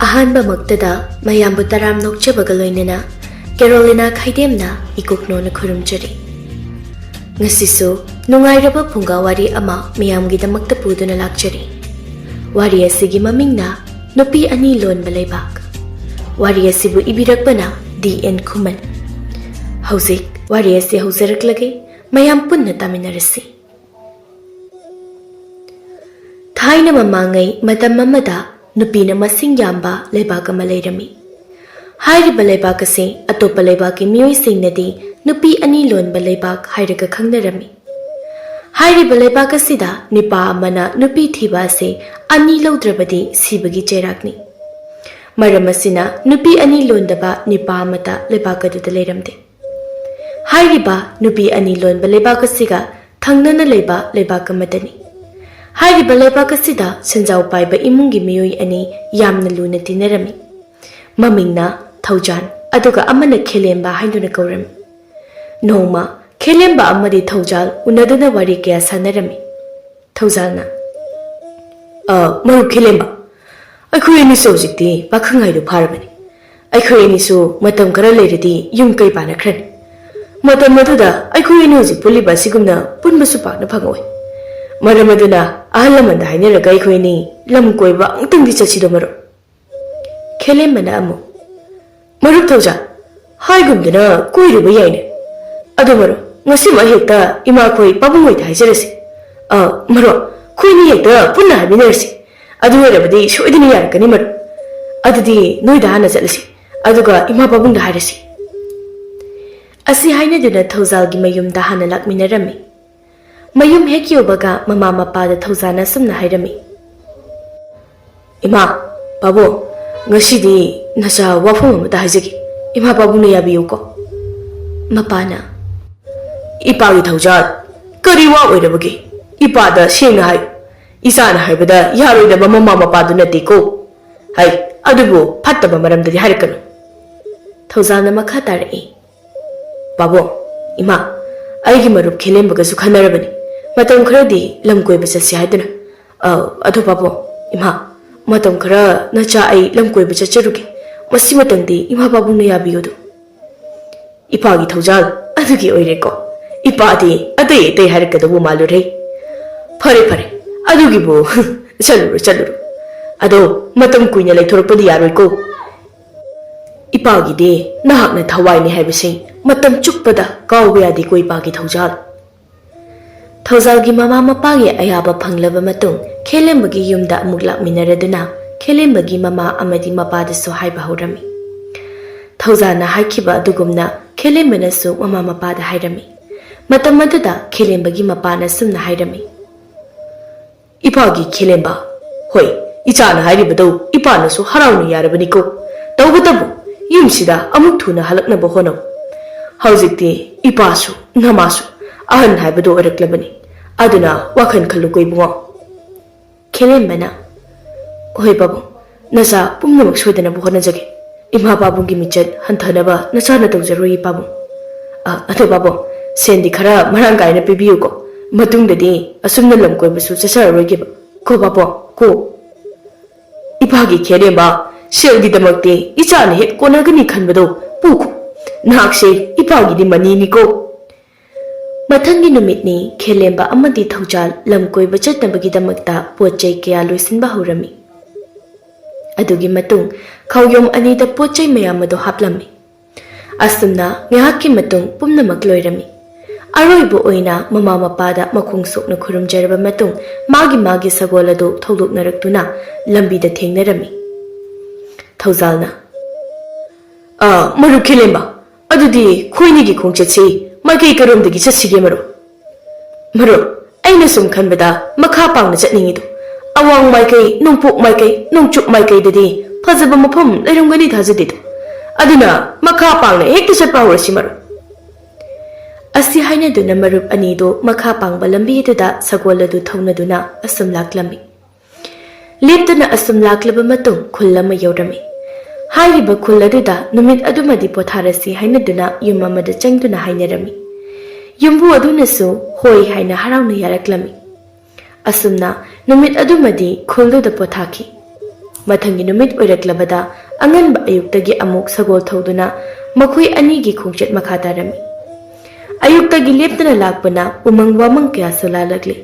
ꯑꯍꯥꯟꯕ ꯃꯛꯇꯗ ꯃꯌꯥꯝꯕꯨ ꯇꯔꯥꯝ ꯅꯣꯛꯆꯕꯒ ꯂꯣꯏꯅꯅ ꯀꯦꯔꯣꯂꯤꯅꯥ ꯈꯥꯏꯗꯦꯝꯅ ꯏꯀꯣꯛꯅꯣꯅ ꯈꯨꯔꯨꯝꯖꯔꯤ꯫ ꯉꯁꯤꯁꯨ ꯅꯨꯡꯉꯥꯏꯔꯕ ꯐꯨꯡꯒꯥꯋꯥꯔꯤ ꯑꯃ ꯃꯤꯌꯥꯝꯒꯤꯗꯃꯛꯇ ꯄꯨꯗꯨꯅ ꯂꯥꯛꯆꯔꯤ꯫ ꯋꯥꯔꯤ ꯑꯁꯤꯒꯤ ꯃꯃꯤꯡꯅ ꯅꯨꯄꯤ ꯑꯅꯤ ꯂꯣꯟꯕ ꯂꯩꯕꯥꯛ꯫ ꯋꯥꯔꯤ ꯑꯁꯤꯕꯨ ꯏꯕꯤꯔꯛꯄꯅ D.N. ꯈꯨꯃꯟ꯫ ꯍꯧꯖꯤꯛ ꯋꯥꯔꯤ ꯑꯁꯤ ꯍꯧꯖꯔꯛꯂꯒꯦ, ꯃꯌꯥꯝ ꯄꯨꯟꯅ ꯇꯥꯃꯤꯟꯅꯔꯁꯤ꯫ ꯊꯥꯏꯅ ꯃꯃꯥꯡꯉꯩ ꯃꯇꯝ ꯑꯃꯗ ꯅꯨꯄꯤꯅ ꯃꯁꯤꯡ ꯌꯥꯝꯕ ꯂꯩꯕꯥꯛ ꯑꯃ ꯂꯩꯔꯝꯃꯤ꯫ ꯍꯥꯏꯔꯤꯕ ꯂꯩꯕꯥꯛ ꯑꯁꯤ ꯑꯇꯣꯞꯄ ꯂꯩꯕꯥꯛꯀꯤ ꯃꯤꯑꯣꯏꯁꯤꯡꯅꯗꯤ ꯅꯨꯄꯤ ꯑꯅꯤ ꯂꯣꯟꯕ ꯂꯩꯕꯥꯛ ꯍꯥꯏꯔꯒ ꯈꯪꯅꯔꯝꯃꯤ꯫ ꯍꯥꯏꯔꯤꯕ ꯂꯩꯕꯥꯛ ꯑꯁꯤꯗ ꯅꯤꯄꯥ ꯑꯃꯅ ꯅꯨꯄꯤ ꯊꯤꯕ ꯑꯁꯤ ꯑꯅꯤ ꯂꯧꯗ꯭ꯔꯕꯗꯤ ꯁꯤꯕꯒꯤ ꯆꯩꯔꯥꯛꯅꯤ꯫ ꯃꯔꯝ ꯑꯁꯤꯅ ꯅꯨꯄꯤ ꯑꯅꯤ ꯂꯣꯟꯗꯕ ꯅꯤꯄꯥ ꯑꯃꯠꯇ ꯂꯩꯕꯥꯛ ꯑꯗꯨꯗ ꯂꯩꯔꯝꯗꯦ꯫ ꯍꯥꯏꯔꯤꯕ ꯅꯨꯄꯤ ꯑꯅꯤ ꯂꯣꯟꯕ ꯂꯩꯕꯥꯛ ꯑꯁꯤꯒ ꯊꯪꯅꯅ ꯂꯩꯕ ꯂꯩꯕꯥꯛ ꯑꯃꯗꯅꯤ꯫ ꯍꯥꯏꯔꯤꯕ ꯂꯩꯕꯥꯛ ꯑꯁꯤꯗ ꯁꯦꯟꯖꯥꯎ ꯄꯥꯏꯕ ꯏꯃꯨꯡꯒꯤ ꯃꯤꯑꯣꯏ ꯑꯅꯤ ꯌꯥꯝꯅ ꯂꯨꯅ ꯇꯤꯟꯅꯔꯝꯃꯤ꯫ ꯃꯃꯤꯡꯅ ꯊꯧꯖꯥꯟ ꯑꯗꯨꯒ ꯑꯃꯅ ꯈꯦꯂꯦꯝꯕ ꯍꯥꯏꯗꯨꯅ ꯀꯧꯔꯝꯃꯤ꯫ ꯅꯣꯡꯃ ꯈꯦꯂꯦꯝꯕ ꯑꯃꯗꯤ ꯊꯧꯖꯥꯜ ꯎꯅꯗꯨꯅ ꯋꯥꯔꯤ ꯀꯌꯥ ꯁꯥꯟꯅꯔꯝꯃꯤ꯫ ꯊꯧꯖꯥꯜꯅ "ꯃꯔꯨꯞ ꯈꯦꯂꯦꯝꯕ, ꯑꯩꯈꯣꯏ ꯑꯅꯤꯁꯨ ꯍꯧꯖꯤꯛꯇꯤ ꯄꯥꯈꯪ ꯍꯥꯏꯗꯨ ꯐꯥꯔꯕꯅꯤ꯫ ꯑꯩꯈꯣꯏ ꯑꯅꯤꯁꯨ ꯃꯇꯝ ꯈꯔ ꯂꯩꯔꯗꯤ ꯌꯨꯝ ꯀꯩ ꯄꯥꯟꯅꯈ꯭ꯔꯅꯤ꯫ ꯃꯇꯝ ꯑꯗꯨꯗ ꯑꯩꯈꯣꯏ ꯑꯅꯤ ꯍꯧꯖꯤꯛ ꯄꯨꯜꯂꯤꯕ ꯑꯁꯤꯒꯨꯝꯅ ꯄꯨꯟꯕꯁꯨ ꯄꯥꯛꯅ ꯐꯪꯉꯣꯏ꯫ ꯃꯔꯝ ꯑꯗꯨꯅ ꯑꯍꯜ ꯂꯃꯟꯗ ꯍꯥꯏꯅꯔꯒ ꯑꯩꯈꯣꯏ ꯑꯅꯤ ꯂꯝ ꯀꯣꯏꯕ ꯑꯃꯨꯛꯇꯪꯗꯤ ꯆꯠꯁꯤꯗꯣ ꯃꯔꯨꯞ." ꯈꯦꯂꯦꯝꯕꯅ ꯑꯃꯨꯛ "ꯃꯔꯨꯞ ꯊꯧꯖꯥꯜ, ꯍꯥꯏꯒꯨꯝꯗꯅ ꯀꯣꯏꯔꯨꯕ ꯌꯥꯏꯅꯦ꯫ ꯑꯗꯣ ꯃꯔꯨꯞ, ꯉꯁꯤꯃꯛ ꯍꯦꯛꯇ ꯏꯃꯥꯈꯣꯏ ꯄꯥꯕꯨꯡꯍꯣꯏꯗ ꯍꯥꯏꯖꯔꯁꯤ꯫ ꯃꯔꯨꯞ, ꯑꯩꯈꯣꯏꯅꯤ ꯍꯦꯛꯇ ꯄꯨꯟꯅ ꯍꯥꯏꯃꯤꯟꯅꯔꯁꯤ꯫ ꯑꯗꯨ ꯑꯣꯏꯔꯕꯗꯤ ꯁꯣꯏꯗꯅ ꯌꯥꯔꯛꯀꯅꯤ ꯃꯔꯨꯞ꯫ ꯑꯗꯨꯗꯤ ꯅꯣꯏꯗ ꯍꯥꯟꯅ ꯆꯠꯂꯁꯤ, ꯑꯗꯨꯒ ꯏꯃꯥ ꯄꯥꯕꯨꯡꯗ ꯍꯥꯏꯔꯁꯤ." ꯑꯁꯤ ꯍꯥꯏꯅꯗꯨꯅ ꯊꯧꯖꯥꯜꯒꯤ ꯃꯌꯨꯝꯗ ꯍꯥꯟꯅ ꯂꯥꯛꯃꯤꯟꯅꯔꯝꯃꯤ꯫ ꯃꯌꯨꯝ ꯍꯦꯛ ꯌꯧꯕꯒ ꯃꯃꯥ ꯃꯄꯥꯗ ꯊꯧꯖꯥꯜꯅ ꯑꯁꯨꯝꯅ ꯍꯥꯏꯔꯝꯃꯤ: "ꯏꯃꯥ, ꯄꯥꯕꯨꯡ, ꯉꯁꯤꯗꯤ ꯅꯆꯥ ꯋꯥꯐꯝ ꯑꯃꯇ ꯍꯥꯏꯖꯒꯦ, ꯏꯃꯥ ꯄꯥꯕꯨꯡꯅ ꯌꯥꯕꯤꯌꯨꯀꯣ." ꯃꯄꯥꯅ: "ꯏꯄꯥꯒꯤ ꯊꯧꯖꯥꯜ, ꯀꯔꯤ ꯋꯥ ꯑꯣꯏꯔꯕꯒꯦ? ꯏꯄꯥꯗ ꯁꯦꯡꯅ ꯍꯥꯏꯌꯨ꯫ ꯏꯆꯥꯅ ꯍꯥꯏꯕꯗ ꯌꯥꯔꯣꯏꯗꯕ ꯃꯃꯥ ꯃꯄꯥꯗꯨ ꯅꯠꯇꯦꯀꯣ꯫ ꯍꯥꯏ, ꯑꯗꯨꯕꯨ ꯐꯠꯇꯕ ꯃꯔꯝꯗꯗꯤ ꯍꯥꯏꯔꯛꯀꯅꯨ." ꯊꯧꯖꯥꯜꯅ ꯃꯈꯥ ꯇꯥꯔꯛꯏ: "ꯄꯥꯕꯨꯡ, ꯏꯃꯥ, ꯑꯩꯒꯤ ꯃꯔꯨꯞ ꯈꯦꯂꯦꯝꯕꯒꯁꯨ ꯈꯟꯅꯔꯕꯅꯤ ꯃꯇꯝ ꯈꯔꯗꯤ ꯂꯝ ꯀꯣꯏꯕ ꯆꯠꯁꯤ ꯍꯥꯏꯗꯨꯅ꯫ ꯑꯗꯨ ꯄꯥꯕꯨꯡ, ꯏꯃꯥ, ꯃꯇꯝ ꯈꯔ ꯅꯆꯥ ꯑꯩ ꯂꯝ ꯀꯣꯏꯕ ꯆꯠꯆꯔꯨꯒꯦ꯫ ꯃꯁꯤꯃꯇꯪꯗꯤ ꯏꯃꯥ ꯄꯥꯕꯨꯡꯅ ꯌꯥꯕꯤꯌꯨꯗꯣ." "ꯏꯄꯥꯒꯤ ꯊꯧꯖꯥꯜ, ꯑꯗꯨꯒꯤ ꯑꯣꯏꯔꯦꯀꯣ꯫ ꯏꯄꯥꯗꯤ ꯑꯇꯩ ꯑꯇꯩ ꯍꯥꯏꯔꯛꯀꯗꯧꯕ ꯃꯥꯜꯂꯨꯔꯦ꯫ ꯐꯔꯦ ꯐꯔꯦ, ꯑꯗꯨꯒꯤꯕꯨ ꯆꯠꯂꯨꯔꯣ ꯆꯠꯂꯨꯔꯣ꯫ ꯑꯗꯣ ꯃꯇꯝ ꯀꯨꯏꯅ ꯂꯩꯊꯣꯔꯛꯄꯗꯤ ꯌꯥꯔꯣꯏꯀꯣ꯫ ꯏꯄꯥꯒꯤꯗꯤ ꯅꯍꯥꯛꯅ ꯊꯋꯥꯏꯅꯤ ꯍꯥꯏꯕꯁꯤ ꯃꯇꯝ ꯆꯨꯞꯄꯗ ꯀꯥꯎꯕ ꯌꯥꯗꯦꯀꯣ ꯏꯄꯥꯒꯤ ꯊꯧꯖꯥꯜ." ꯊꯧꯖꯥꯜꯒꯤ ꯃꯃꯥ ꯃꯄꯥꯒꯤ ꯑꯌꯥꯕ ꯐꯪꯂꯕ ꯃꯇꯨꯡ ꯈꯦꯂꯦꯝꯕꯒꯤ ꯌꯨꯝꯗ ꯑꯃꯨꯛ ꯂꯥꯛꯃꯤꯟꯅꯔꯗꯨꯅ ꯈꯦꯂꯦꯝꯕꯒꯤ ꯃꯃꯥ ꯑꯃꯗꯤ ꯃꯄꯥꯗꯁꯨ ꯍꯥꯏꯕ ꯍꯧꯔꯝꯃꯤ꯫ ꯊꯧꯖꯥꯜꯅ ꯍꯥꯏꯈꯤꯕ ꯑꯗꯨꯒꯨꯝꯅ ꯈꯦꯂꯦꯝꯕꯅꯁꯨ ꯃꯃꯥ ꯃꯄꯥꯗ ꯍꯥꯏꯔꯝꯃꯤ꯫ ꯃꯇꯝ ꯑꯗꯨꯗ ꯈꯦꯂꯦꯝꯕꯒꯤ ꯃꯄꯥꯅ ꯁꯨꯝꯅ ꯍꯥꯏꯔꯝꯃꯤ: "ꯏꯄꯥꯒꯤ ꯈꯦꯂꯦꯝꯕ, ꯍꯣꯏ, ꯏꯆꯥꯅ ꯍꯥꯏꯔꯤꯕꯗꯨ ꯏꯄꯥꯅꯁꯨ ꯍꯔꯥꯎꯅ ꯌꯥꯔꯕꯅꯤꯀꯣ꯫ ꯇꯧꯕꯇꯕꯨ ꯌꯨꯝꯁꯤꯗ ꯑꯃꯨꯛ ꯊꯨꯅ ꯍꯜꯂꯛꯅꯕ ꯍꯣꯠꯅꯧ꯫ ꯍꯧꯖꯤꯛꯇꯤ ꯏꯄꯥꯁꯨ ꯅꯃꯥꯁꯨ ꯑꯍꯟ ꯍꯥꯏꯕꯗꯨ ꯑꯣꯏꯔꯛꯂꯕꯅꯤ꯫ ꯑꯗꯨꯅ ꯋꯥꯈꯜ ꯈꯜꯂꯨꯀꯣ ꯏꯕꯨꯡꯉꯣ." ꯈꯦꯂꯦꯝꯕꯅ: "ꯍꯣꯏ ꯄꯥꯕꯨꯡ, ꯅꯆꯥ ꯄꯨꯝꯅꯃꯛ ꯁꯣꯏꯗꯅꯕ ꯍꯣꯠꯅꯖꯒꯦ꯫ ꯏꯃꯥ ꯄꯥꯕꯨꯡꯒꯤ ꯃꯤꯡꯆꯠ ꯍꯟꯊꯅꯕ ꯅꯆꯥꯅ ꯇꯧꯖꯔꯣꯏ ꯄꯥꯕꯨꯡ꯫ ꯑꯗꯣ ꯄꯥꯕꯨꯡ, ꯁꯦꯟꯗꯤ ꯈꯔ ꯃꯔꯥꯡ ꯀꯥꯏꯅ ꯄꯤꯕꯤꯌꯨꯀꯣ꯫ ꯃꯇꯨꯡꯗꯗꯤ ꯑꯁꯨꯝꯅ ꯂꯝ ꯀꯣꯏꯕꯁꯨ ꯆꯠꯆꯔꯔꯣꯏꯒꯦꯕ ꯀꯣ ꯄꯥꯕꯨꯡ ꯀꯣ." "ꯏꯄꯥꯒꯤ ꯈꯦꯂꯦꯝꯕ, ꯁꯦꯜꯒꯤꯗꯃꯛꯇꯤ ꯏꯆꯥꯅ ꯍꯦꯛ ꯀꯣꯟꯅꯒꯅꯤ ꯈꯟꯕꯗꯣ ꯄꯨꯈꯣ꯫ ꯅꯍꯥꯛꯁꯦ ꯏꯄꯥꯒꯤꯗꯤ ꯃꯅꯤꯅꯤꯀꯣ." ꯃꯊꯪꯒꯤ ꯅꯨꯃꯤꯠꯅꯤ ꯈꯦꯂꯦꯝꯕ ꯑꯃꯗꯤ ꯊꯧꯖꯥꯜ ꯂꯝ ꯀꯣꯏꯕ ꯆꯠꯅꯕꯒꯤꯗꯃꯛꯇ ꯄꯣꯠ ꯆꯩ ꯀꯌꯥ ꯂꯣꯏꯁꯤꯟꯕ ꯍꯧꯔꯝꯃꯤ꯫ ꯑꯗꯨꯒꯤ ꯃꯇꯨꯡ ꯈꯥꯎꯌꯣꯝ ꯑꯅꯤꯗ ꯄꯣꯠ ꯆꯩ ꯃꯌꯥꯝ ꯑꯗꯨ ꯍꯥꯞꯂꯝꯃꯤ꯫ ꯑꯁꯨꯝꯅ ꯉꯥꯏꯍꯥꯛꯀꯤ ꯃꯇꯨꯡ ꯄꯨꯝꯅꯃꯛ ꯂꯣꯏꯔꯝꯃꯤ꯫ ꯑꯔꯣꯏꯕ ꯑꯣꯏꯅ ꯃꯃꯥ ꯃꯄꯥꯗ ꯃꯈꯣꯡ ꯁꯣꯛꯅ ꯈꯨꯔꯨꯝꯖꯔꯕ ꯃꯇꯨꯡ ꯃꯥꯒꯤ ꯁꯒꯣꯜ ꯑꯗꯨ ꯊꯧꯗꯣꯛꯅꯔꯛꯇꯨꯅ ꯂꯝꯕꯤꯗ ꯊꯦꯡꯅꯔꯝꯃꯤ꯫ ꯊꯧꯖꯥꯜꯅ: "ꯃꯔꯨꯞ ꯈꯦꯂꯦꯝꯕ, ꯑꯗꯨꯗꯤ ꯈꯣꯏꯅꯤꯒꯤ ꯈꯣꯡꯆꯠꯁꯤ ꯃꯥꯏꯀꯩ ꯀꯔꯣꯝꯗꯒꯤ ꯆꯠꯁꯤꯒꯦ ꯃꯔꯨꯞ?" "ꯃꯔꯨꯞ, ꯑꯩꯅ ꯁꯨꯝ ꯈꯟꯕꯗ ꯃꯈꯥ ꯄꯥꯡꯅ ꯆꯠꯅꯤꯡꯉꯤꯗꯣ꯫ ꯑꯋꯥꯡ ꯃꯥꯏꯀꯩ, ꯅꯣꯡꯄꯣꯛ ꯃꯥꯏꯀꯩ, ꯅꯣꯡꯆꯨꯞ ꯃꯥꯏꯀꯩꯗꯗꯤ ꯐꯖꯕ ꯃꯐꯝ ꯂꯩꯔꯝꯒꯅꯤ ꯊꯥꯖꯗꯦꯗꯣ꯫ ꯑꯗꯨꯅ ꯃꯈꯥ ꯄꯥꯡꯅ ꯍꯦꯛꯇ ꯆꯠꯄ ꯍꯧꯔꯁꯤ ꯃꯔꯨꯞ." ꯑꯁꯤ ꯍꯥꯏꯅꯗꯨꯅ ꯃꯔꯨꯞ ꯑꯅꯤꯗꯨ ꯃꯈꯥ ꯄꯥꯡꯕ ꯂꯝꯕꯤ ꯑꯗꯨꯗ ꯁꯒꯣꯜ ꯑꯗꯨ ꯊꯧꯅꯗꯨꯅ ꯑꯁꯨꯝ ꯂꯥꯛꯂꯝꯃꯤ꯫ ꯂꯦꯞꯇꯅ ꯑꯁꯨꯝ ꯂꯥꯛꯂꯕ ꯃꯇꯨꯡ ꯈꯨꯜ ꯑꯃ ꯌꯧꯔꯝꯃꯤ꯫ ꯍꯥꯏꯔꯤꯕ ꯈꯨꯜ ꯑꯗꯨꯗ ꯅꯨꯃꯤꯠ ꯑꯗꯨꯃꯗꯤ ꯄꯣꯊꯥꯔꯁꯤ ꯍꯥꯏꯅꯗꯨꯅ ꯌꯨꯝ ꯑꯃꯗ ꯆꯪꯗꯨꯅ ꯍꯥꯏꯅꯔꯝꯃꯤ꯫ ꯌꯨꯝꯕꯨ ꯑꯗꯨꯅꯁꯨ ꯍꯣꯏ ꯍꯥꯏꯅ ꯍꯔꯥꯎꯅ ꯌꯥꯔꯛꯂꯝꯃꯤ꯫ ꯑꯁꯨꯝꯅ ꯅꯨꯃꯤꯠ ꯑꯗꯨꯃꯗꯤ ꯈꯨꯜꯗꯨꯗ ꯄꯣꯊꯥꯈꯤ꯫ mathang numit oiraklabada angan ba ayuktagi amuk sagol thoduna makhoi ani gi khongchet makha tarami ayuktagi leptana lakpana umang wamang kya sola lagli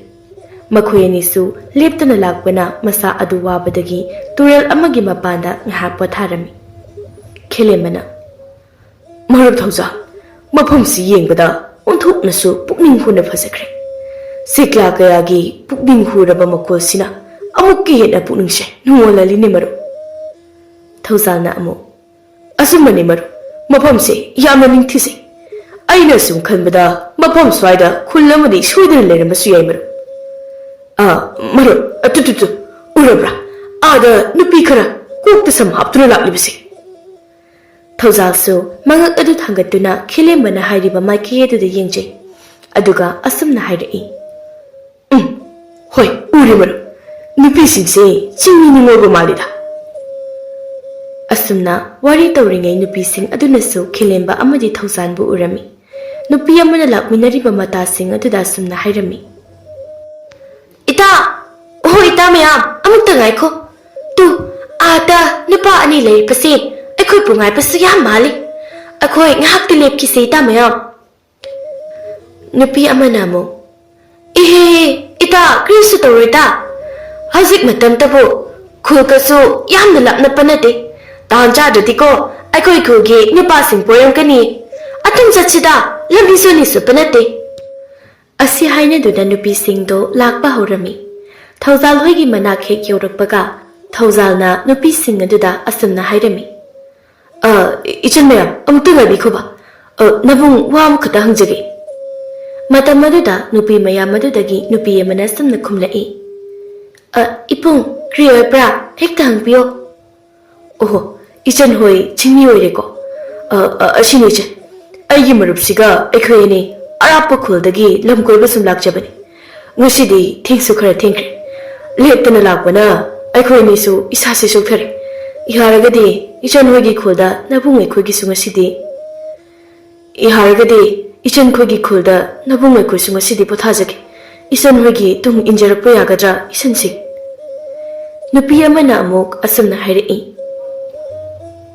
makhoi ani su leptana lakpana masa adu wabadagi turel amagi mapanda ngahak patharami khelemana marup thoja mafam si yengbada onthuk nasu pukning huna phasakre sikla kaya gi pukning huraba makol sina amuk ki hena pukning she nuola li ne maru thoja na amu asumani maru mafam se yamna ning thise aina sum khanbada mafam swaida khulamadi soidana leramasu yai maru maru atututu urabra ada nupi khara kokta sam haptuna laklibase thojalsu mangak adu thangatuna khilembana hairiba maiki edu de yengje aduga asumna hairai hoi uri maru nupi singse chingni ningogo malida asumna wari tawringai nupi sing aduna su khilemba amadi thausan bu urami nupi amana lakminari ba mata sing aduda asumna hairami ita hoi ita maya amukta gaikho tu ada nupa ani lei pase akhoi pungai pasu ya mali akhoi ngahak tilep ki seita maya nupi amana mo ehe ita krisu torita hazik matam tabo khulkasu yamna lapna panate tancha dati ko akhoi khoge nupa sing poyam kani atum chachida lambi soni su panate asi haina duda nupi sing do lakpa horami thaujal hoigi mana khe kyorakpaga thaujal na nupi sing aduda asumna hairami ichen mayam amtu gabi khoba nabung wam khata hangjage matam maduda nupi mayam madudagi nupi amana sumna khumlai ipung kriyo pra hekta hangpio oho ichen hoi chingmi oire ko ashini che aigi marupsiga ekhoi ni arapa khul-dagi lamkoi ba sum lakjabani ngusidi thingsu khara thingkre leptana lakpana aikhoi ni su isa se sokthare iharagadi ichan hoigi khulda nabung aikhoi gi su ngasidi iharagadi ichan khoi gi khulda nabung aikhoi su ngasidi pothajage ichan hoigi tung injarakpa yagadra ichan sing nupi amana amuk asumna hairai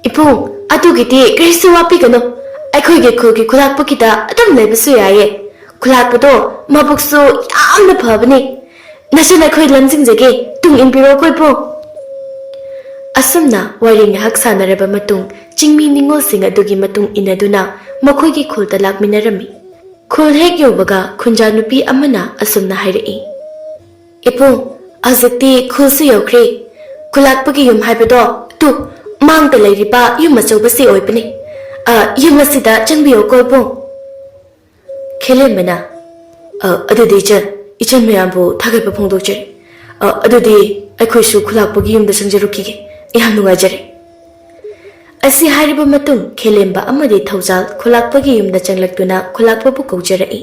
ipung atugiti krisu wapi kano akhoi khulgi khulakpakida adam leibasu yaye khulakpado mabuksu yamna phabani nasuna khoi lamjingjage tung inbiro koipo asumna waring hak sanaraba matung chingmi ningol sing adugi matung inaduna makhoi gi khulta lakminarami khul hek yobaga khunja nupi amana asumna hairai ipung azati khulsu yokre khulakpagi yum haibado tu mangta leiriba yum achobasi oipani yung asida changbiyo koipo khelembana adudi chen ichan mayambu thagaipa phongdokjare adudi aikhoi su khulakpagi yumda changjarukige yam nungajare asi hairiba matung khelemba amadi thaujal khulakpagi yumda changlaktuna khulakpa bu kaujarai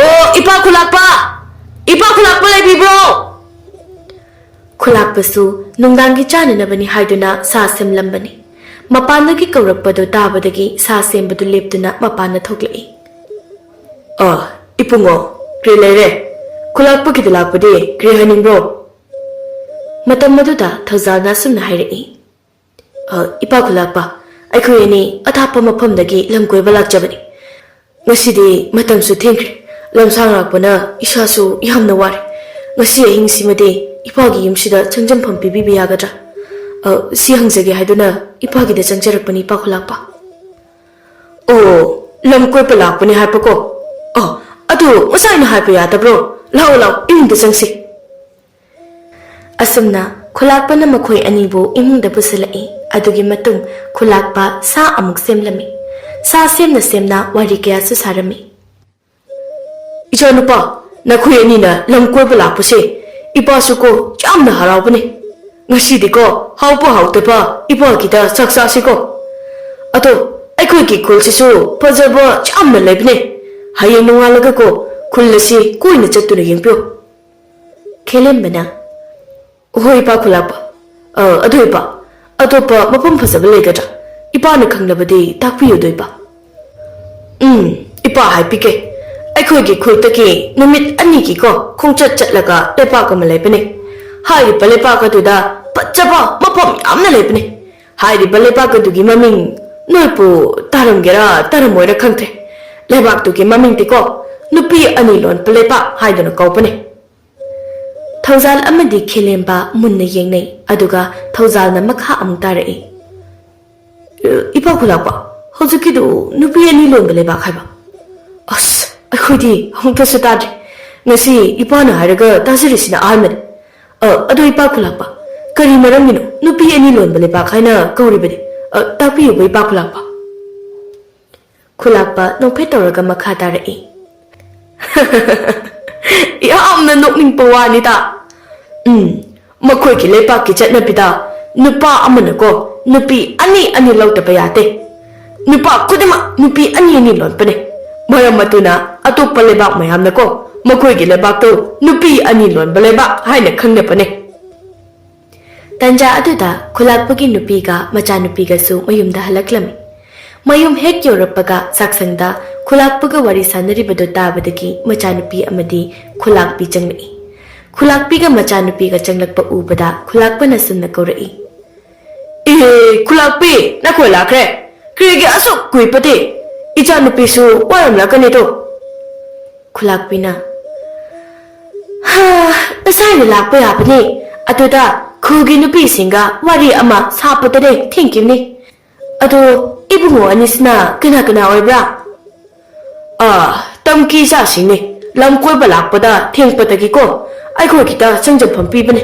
o ipa khulakpa laibibro khulakpa su nungdangi chananabani haiduna sa semlambani mapandagi kaurakpado tabadagi sa sembadu leptuna mapana thoklai ipungo kre lere khulakpagi dalakpadi kre haningbro matam maduda thaujana sumna hairai ipa khulakpa aikhoi ani athapa maphamdagi lamkoi balakjabani ngasidi matam su thengkre lamsang rakpana isa su yamna ware ngasi ahing simade ipagi yumsida changjam pham pibi yagadra si hangjage haiduna ipagi da changjarakpani ipa khulakpa lamkoi palakpani haipako adu usaina haipa yadabro lao imungda changsi asumna khulakpana makhoi anibu imungda pusalai adugi matung khulakpa sa amuk semlami sa semna wari kaya su sarami ichanupa nakhoi anina lamkoi palakpase ipa suko yamna haraubani ngasi ko haupa hautapa ipa kita saksa ko ato aikhoi ki khul sisu phajaba chamna lebne hayeng nungalaga ko khulasi koina chatuna yengpyo khelembana hoi pa khulapa adoi pa atopa mapam phasaba legada ipa na khanglabadi takpiyo doipa ipa haipike aikhoi ki khul take numit ani ki ko khongchat chatlaga tepa ka malai bane Hai Palepa Katuda, Pachapa, Mapam, Amnalipne. Hai Palepa Katuki Maming, Nupu, Tarangera, Taramoira country. Lebak to Kimaming Tiko, Nupi Anilon, Palepa, Hide on a company. Tauzal Amadi Kilimba, Munne Yene, Aduga, Tauzal Namaka Amtare. Ipakulapa, Hozukidu, Nupi Anilon, Beleba Haba. Os, I could eat, Honkasatad. Nasi, Ipana Haraga, Tazirisina Ahmed. Ado Ipakulapa. Karimaramino, Nupi Anilon, Beleba Kaina, Goribidi. Tapi Ipakulapa. Kulapa, no Petoraga Makatare. Yamna Noking Pawanita. Makoki Lepa Kitchen Pita. Nupa Amanako, Nupi Ani Lauta Payate. Nupa Kudama, Nupi Ani Lopene. Maramatuna, Atopa Lebak Mayamnako, Makoki Lebato, Nupi Anilon Baleba, Haina Kangapane. Tanja Aduda, Kulapaki Nupiga, Machanupiga Su, Mayumda Halaklami. Mayum Hek Europaga, Saxanda, Kulakpaga Warisanari Badota Badaki, Machanupi Amadi, Kulak Pijangmi. Kulakpiga Machanupiga Changlakpa Ubada, Kulakpa Nasun Nakorai. Kulakpi, Nakulakre, Krigi Asok Kuipati, Ichanupisu, Waram Lakanito. Kulakpina. Ha, the sign of Lakpa Apani, Atuda, Kugi Nupi Singa, Wari Ama, Sapatade, think you me. Ado, Ibumo Anisna, Kanakana Obra. Tamki Sashini, Lamko Balakpada, think Patagiko. I go kita Sanjap from people.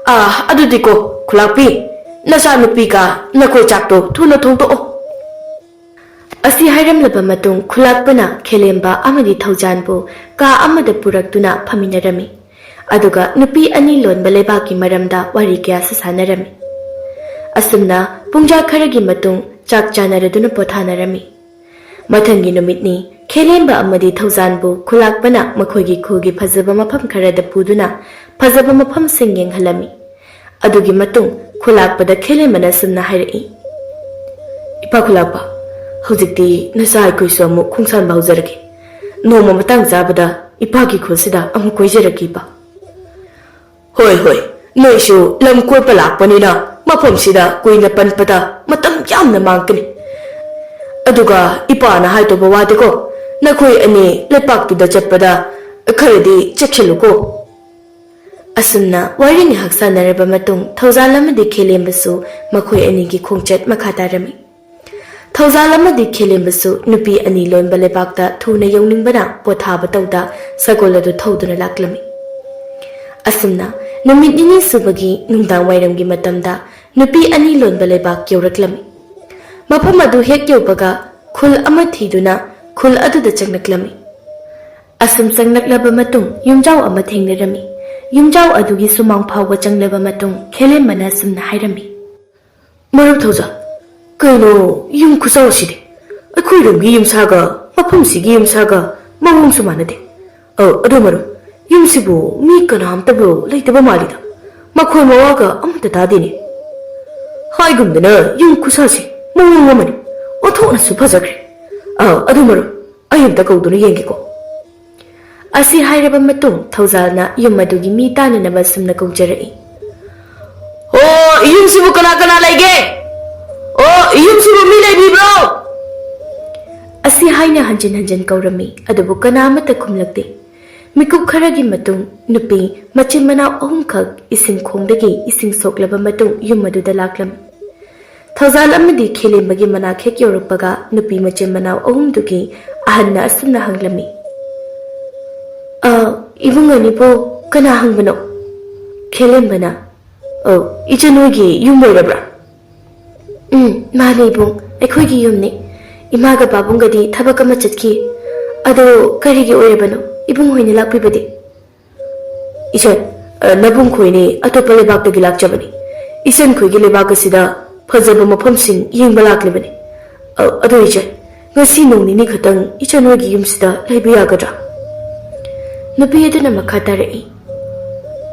Adudiko, Kulapi, Nasanupika, Nako Chapto, Tuna Tonto. Asi Hiram Labamatung, Kulapana, Kelemba, Amadi Taujanbo, Ka Amada Puraktuna, Paminarami. Aduga, Nupi Anilon, Balebaki Maramda, Warikia Sasanarami. Asumna, Punja Karagi Matung, Chak Janaraduna Potanarami. Matangi Numitni, Kelemba Amadi Tauzanbu, Kulakbana, Makogi Kogi, Pazabamapam Karada Puduna, Pazabamapam singing Halami. Adugi Matung, Kulakba the Kelemana Sumna Hari. Ipakulapa, Hoziti, Nasai Kuisomu, Kungsan Bauzaraki. No Mamatang Zabada, Ipaki Kusida, Amkoizerakipa. Hoi, no issue, Lam Kurpalakpanina, Mapum Sida, Queen Panpada, Matam Yam the Mankin. Aduga, Ipana Haito Bawadiko, Nakoi Ani, Lepak to the Chapada, a Karadi, Checheluko. Asumna, Waring Haksana Rebamatung, Tauzalamadi Kilimbasu, Makoi Anigi Kongchet Makatarami. Tauzalamadi Kilimbasu, Nupi Anilon Balebakta, Tuna Yoning Bana, Potabatauda, Sagola to Toduna Laklami. Asumna, Namidini Subagi, Nundang Wairangi Matamda, Nupi Anilon Balebak Yoraklami. Mapamadu Hek Yobaga, Kul Amatiduna, Kul Adu the Chagnaklami. Asum Sangnakla Matung, Yumjao Amating Rami. Yumjao Adugi Sumang Power Changleva Matung, Kele Manasum Nairami. Marutoza, Kano, Yum Kusawashide, a Kurum Gim Saga, Mapumsi Gim Saga, Mawum Sumanade. Adumaru, Yumsibu, Mikanam Tabu, like the Bamalida, Makumawaga, the Dadini. Haigum the Ner, Yum Kusasi, Mawum woman, or Tona Supazakri. Adumaru, I am the Golden Yankiko. Asi Hiraba Matung, Tauzana, Yumadugi Mitan and Abasum Nakojeri. Oh, Yumsibu Kanakana like it! Oh, Yumsibu Mila bro! Asi Haina Hanjan Kaurami, Adabukanama Takumlakti. Miku Karagi Matung, Nupi, Machimana Onkak, Ising Kongdagi, Ising Soklaba Matung, Yumadu the Laklam. Tauzalamadi Kilim Bagimana Kek Europaga, Nupi Machimana Omdugi, Ahana Asuna Hanglami. Ibungani po, Kanahang Bano. Kilim Bana. Ichanugi, Yumberabra. Malibung, a quiggy yumni. Imaga Babungadi, Tabakamachatki. Ado, Karigi Orebano, Ibung Lapibadi. Ishan, Nabung Quini, Atopalebak the Gilak Jabani. Isan Quigilibakasida, Pazabama Pumpsin, Ying Balak Libani. Ado Ishan, Nasino Nikatan, Ichanugi Yumsida, Libiagadra. Nabiyadana Makatari.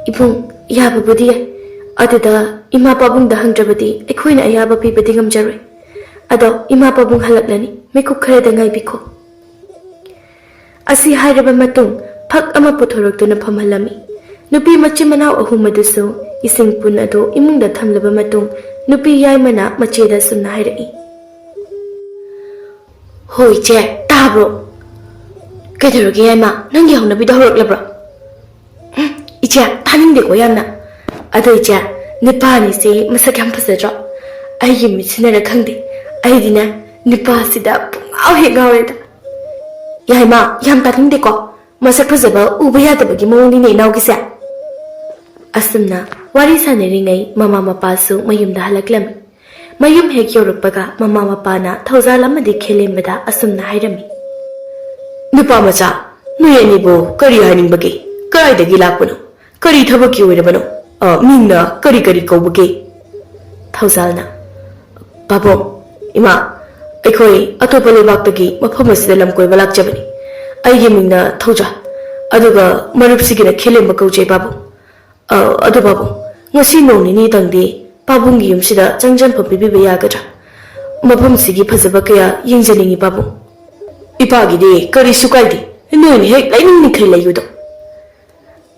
Ibung, Yababudi, Adida, Imapabung the Handrabadi, a queen Ayaba Pipatingam Jerry. Ado, Imapabung Halatlani, Miku Kredangai Biko. Asi Hiraba Matung, Pak Amaputorok to Napamalami. nupi machi manau ahum adusu ising pun ado imungda thamlaba matung nupi yaimana macheda sumna hairai. Hoi che, tabro. Kaidharoge yaima, nangi haunabida horaklabra. Icha, thaningde ko yamna. Ado icha, nipani se masak yam phasajra. Aigi mitsinara khangde. Aidina nipa sida pungau he gaweda. Yaima, yam thaningde ko. Masak phasaba uba yadabagi mawngni ne nawgisa. Asumna wari sanaringai mama mapasu mayumda halaklami. Mayum hek yorukpaga mama mapana thauzal amadi khelembada asumna hairami. Nupa macha, nuyani bo kari haningbage, karaidagi lakpano, kari thabaki oirabano, mingna kari kaubage. Thauzalna, Babong, ima, aikhoi atopa lebaktagi mafam asida lamkoiba lakjabani. Aigi mingna Thauja, aduga marupsigina khelemba kaujai Babong. Adu Babong, ngasi nonini tangdi Babonggi yumsida changjan papibiba yagadra. Mafam sigi phazaba kaya yengjaningi Babong. Ipagide kari sukaidi noini hek lainingni khai layudo.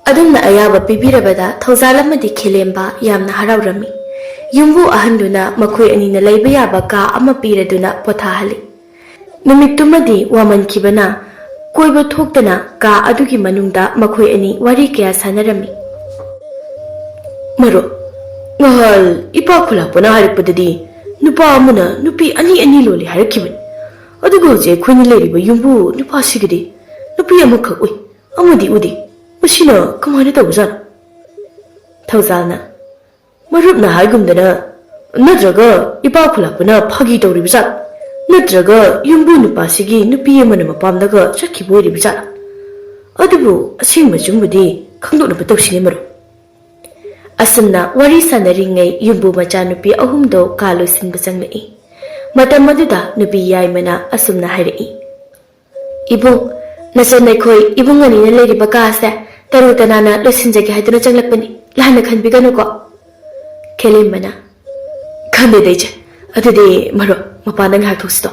Adumna ayaba pibirabada Thauzal amadi khelemba yamna haraurami. Yumbu ahanduna makhoi anina laiba yaba ka ama piraduna pothahali. Numittumadi wamankibana koiba thoktana ka adugi manungda makhoi ani wari kaya sanarami. Maro ngahal ipa khulapana harikpadadi nupa amuna nupi ani loli harakibani. Adugo je khoni leriba yumbu nupa sigidi nupi amukhak ui amadi udi masina kamana tawjana. Thauzalna marupna haigumdana nadraga ipa khulapana phagi tawribza nadraga yumbu nupa sigi nupi amana mapamdaga chakhiboiribza. Adubu asingma jumbudi khangdokna batawsine maro. Asumna wari sanaringai yumbu macha nupi ahumdo kalosinba changlai. Matam maduda nupi yaimana asumna hairai. Ibung, nasanaikhoi ibung anina leriba kaase taru tanana losinjage haiduna changlakpani lana khanbiganuko. Khelembana khande deje adudi maro mapana ngak thosido.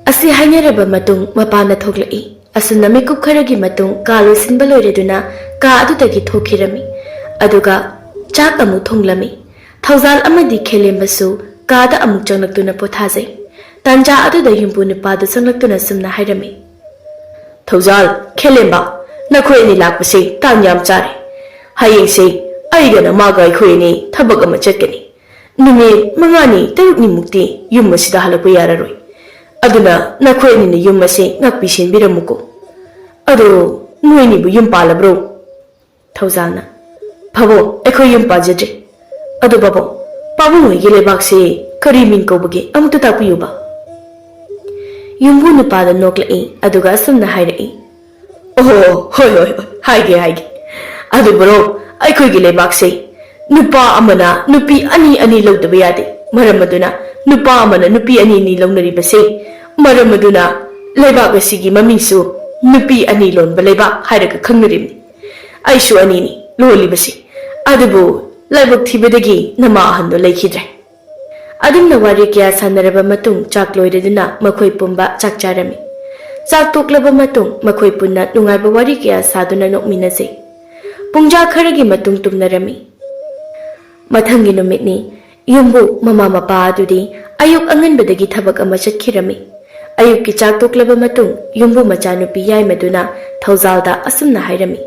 Asi hainaraba matung mapana thoklai. Asumna mikup kharagi matung ka losinba loireduna ka adutagi thokhirami. Aduga chak amu thonglami. Thauzal amadi khelembasu Kada amuk changlakuna pothajai. Tanja aduda yumbu nupadu changlakuna sumna hairami. Thauzal, khelemba, nakhoi ani lakpase tanyam chare. Hayengse, aigana maga aikhoi ni thabak ama chatkani. Numit mangani tarukni mukti yum asida halakpa yararoi. Aduna nakhoi ani yum ase ngakpi senbiramuko. Ado noini bu yum palabro. Thauzalna, Babo, aikhoi yum pajadre. Ado Babo, Babong hoigi lebakse kari min kaubage amukta takpiyuba. Yumbu nupada noklai aduga asumna hairai. Oh, hoi, haige. Adu bro, aikhoigi lebakse nupa amana nupi ani lawdaba yade. Maramaduna nupa amana nupi ani lawnaribase. Maramaduna lebak asigi mamingsu nupi ani lonba lebak hairaga khangnarimni. Aisu anini lolibase. Adubu Laibak thibadagi nama ahando laikhidre. Adumna wari kya sanaraba matung chak loireduna makhoi pumba chak charami. Chak toklaba matung makhoi punna nungaiba wari kya saduna nokminase. Pungja kharagi matung tumnarami. Mathangi numitni yumbu mama mapa adudi ayuk anganbadagi thabak ama chatkirami. Ayuk ki chak toklaba matung yumbu machanupi yaimaduna Thauzalda asumna hairami.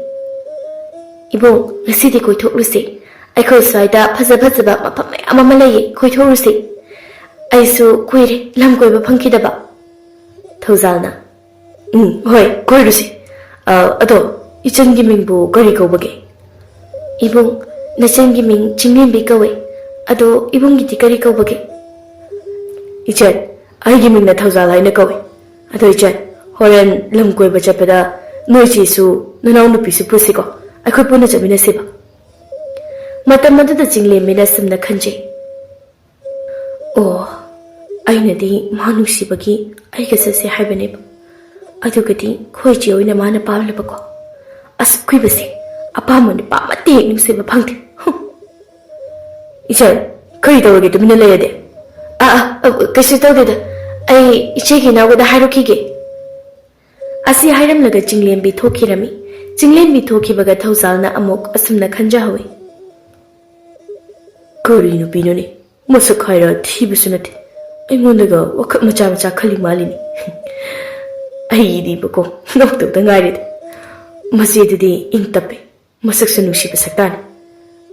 Ibo ngasidi koithoklusi. Aikhoi swaida phazaba mafam mayam ama lei koithorusi. Aisu kuire lam koiba phangkidaba. Thauzalna, hoi koirusi. Ado ichangi mingbu gari kaubage. Ibung nachangi ming chinglimbi kawe. Ado ibungiti gari kaubage. Ichan aigi mingna Thauzal haina kawe. Ado ichan horen lam koiba chapada noichi su nanau nupi su pusiko. Aikhoi puna chabina seba. Matam maduda chinglemina sumna khanje. Oh, ainadi manusibagi aiga sase haibaneba. Adugadi khoichi oina mana pawlabako. Askuibase apamani pamate nimseba phangte. Icha kari tawage tumina layade. Kaisi tawdeda. Ai ichegi nawada hairokige. Asi hairamlaga chinglembi thokirami. Chinglenbi thokibaga Thawzalna amuk asumna khanjahawi. Kari nupinoni masak haira thibusu nate. Aingondaga wakhat macha macha khali malini. Aidi bako nokta ngairida. Masididi ing tappe masaksu nusiba sakani.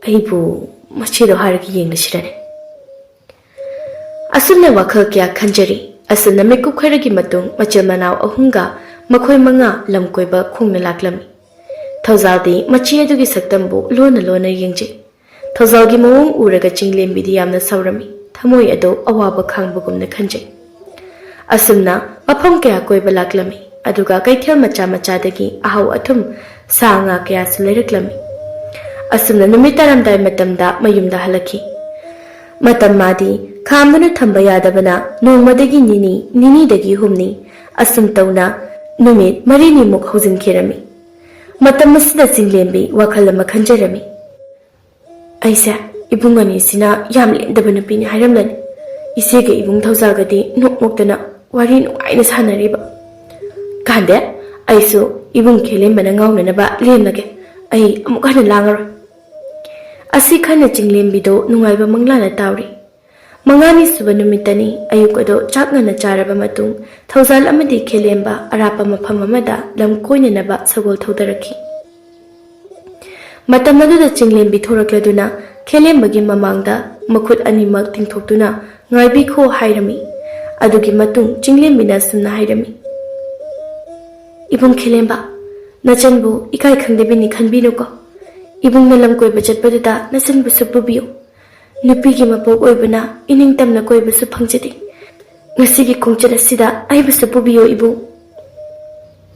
Aibu machido haraki yenglashirane. Asumna wakhal kya khanjari. Asumna mikup kharagi matung machal manaw ahunga makhoi manga lamkoiba khungna laklami. Thawzaldi machi adugi saktambu lona yengje. Thawzalgi mawong uraga Chinglenbidi yamna saurami. Thamoi ado awaba khangbagumna khanje. Asumna mafam kaya koiba laklami. Aduga kaithel macha dagi ahaw athum sa nga kaya suliraklami. Asumna numitaramdai matamda mayumda halaki. Matam madi khamduna thamba yadabana nongmadagi nini dagi humni asum tawna numit marini muk hawjin khirami. Matam masida Chinglenbi wakhal ama khanjarami. Aisa ibung ani sina yam lendaba nupini hairamlani. Isega ibung Thawzalgadi nokmoktana wari nuaina sanariba. Kande aisu ibung Khelenbana ngaunanaba lemnage. Ai amuk hana langaroi. Asi khana Chinglenbido nungaiba manglana tawri. Mangani suba numitani ayuk ado chakngana charaba matung Thawzal amadi Khelenba arapa mafam amada lam koinanaba sagol thawdaraki. Matam aduda Chinglenbi thorakladuna Khelenbagi mamangda makhut animak tingthoktuna ngaibi kho hairami. Adugi matung Chinglenbina sumna hairami. Ibung Khelenba nachanbu ikai khangdebini khanbinuko. Ibung nalam koiba chatpaduda nasanbu supubiyo. Nupigi mapok oibana ining tamna koiba su phangjadi. Ngasigi khongchat asida aiba supubiyo ibung.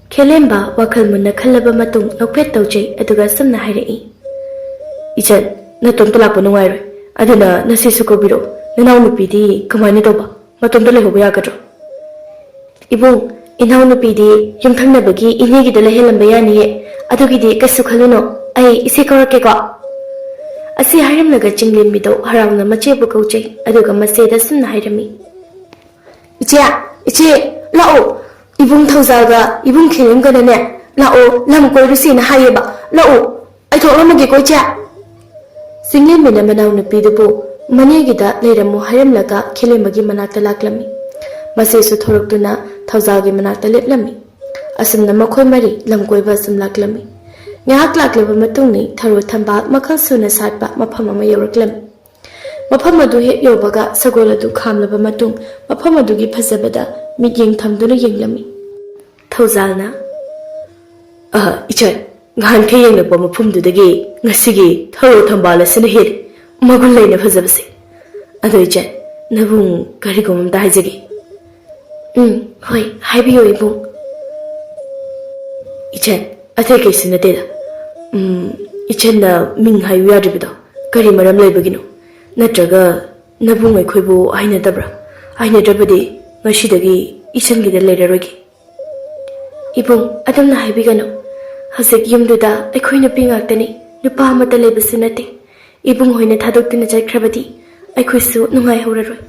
Khelenba wakhal munna khallaba matung nokphet tawjai aduga sumna hairai. Ichan natom talakpa nungairoi. Aduna nasisu kobiro nanaw nupidi kamaina toba matomda lehoba yagadro. Ibung inaw nupidi yumthangnabagi inegida lehelamba yaniye adugidi kasu khaluno ai ise kawarakeko. Asi hairamnaga Chinglenbido harawna machebu kauchai aduga maseda sumna hairami. Iche lao ibung Thawzalga ibung Khelenganane lao lam koirusina hayeba lao ai thoklamage ko iche. Chinglenbina manaw nupidubu manegida leiramu hairamlaga Khelenbagi manakta laklami. Masesu thoroktuna Thawzalgi manakta leplami. Asumna makhoi mari lamkoiba sum laklami. Ngahak laklaba matungni tharo thambak makhal suna satpa mafam ama yawraklami. Mafam adu hek yobaga sagol adu khamlaba matung mafam adugi phajabada mityeng thamduna yenglami. Thawzalna ichan ngahan khe yenglakpa mafumdudagi ngasigi tharo thambal asina hir magul leina phajabase. Ado ichan nabung karigom amta haijage. Hoi haibiyo ibung. Ichan athay kaisi nateda. Ichanna ming hayu yadribado kari maram laibagino. Natraga nabung aikhoibu ainadabra. Ainadrabadi ngasidagi ichangida leirarogi. Ibung adamna haibigano. Hasik yumduda aikhoi nupi ngaktani nupa amata leibasu nate. Ibung hoina thadoktuna chaikrabadi aikhoisu nungai horaroi.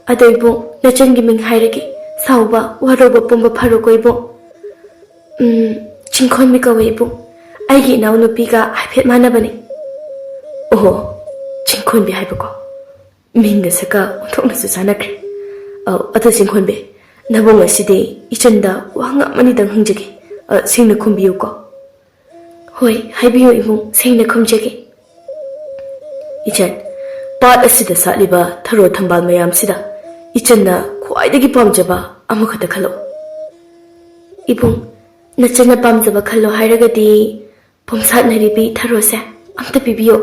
Ado ibung nachangi ming hairage sauba waroba pumba pharoko ibung. Chingkhonbi kawe ibung. Aigi inaw nupiga haiphet manabani. Oho Chingkhonbi haibako. Mingna saka onthoknasu sanakre. Ado Chingkhonbi nabung asidi ichanda wanga manidang hungjage. Singna khumbiyo ko. Hoi haibiyo ibung singna khumjage. Ichan pat asida satliba tharo thambal mayam sida ichanna khwaidagi pamjaba amakhata khalo. Ibung nachana pamjaba khalo hairagadi pomsatnaribi tharose amta pibiyo.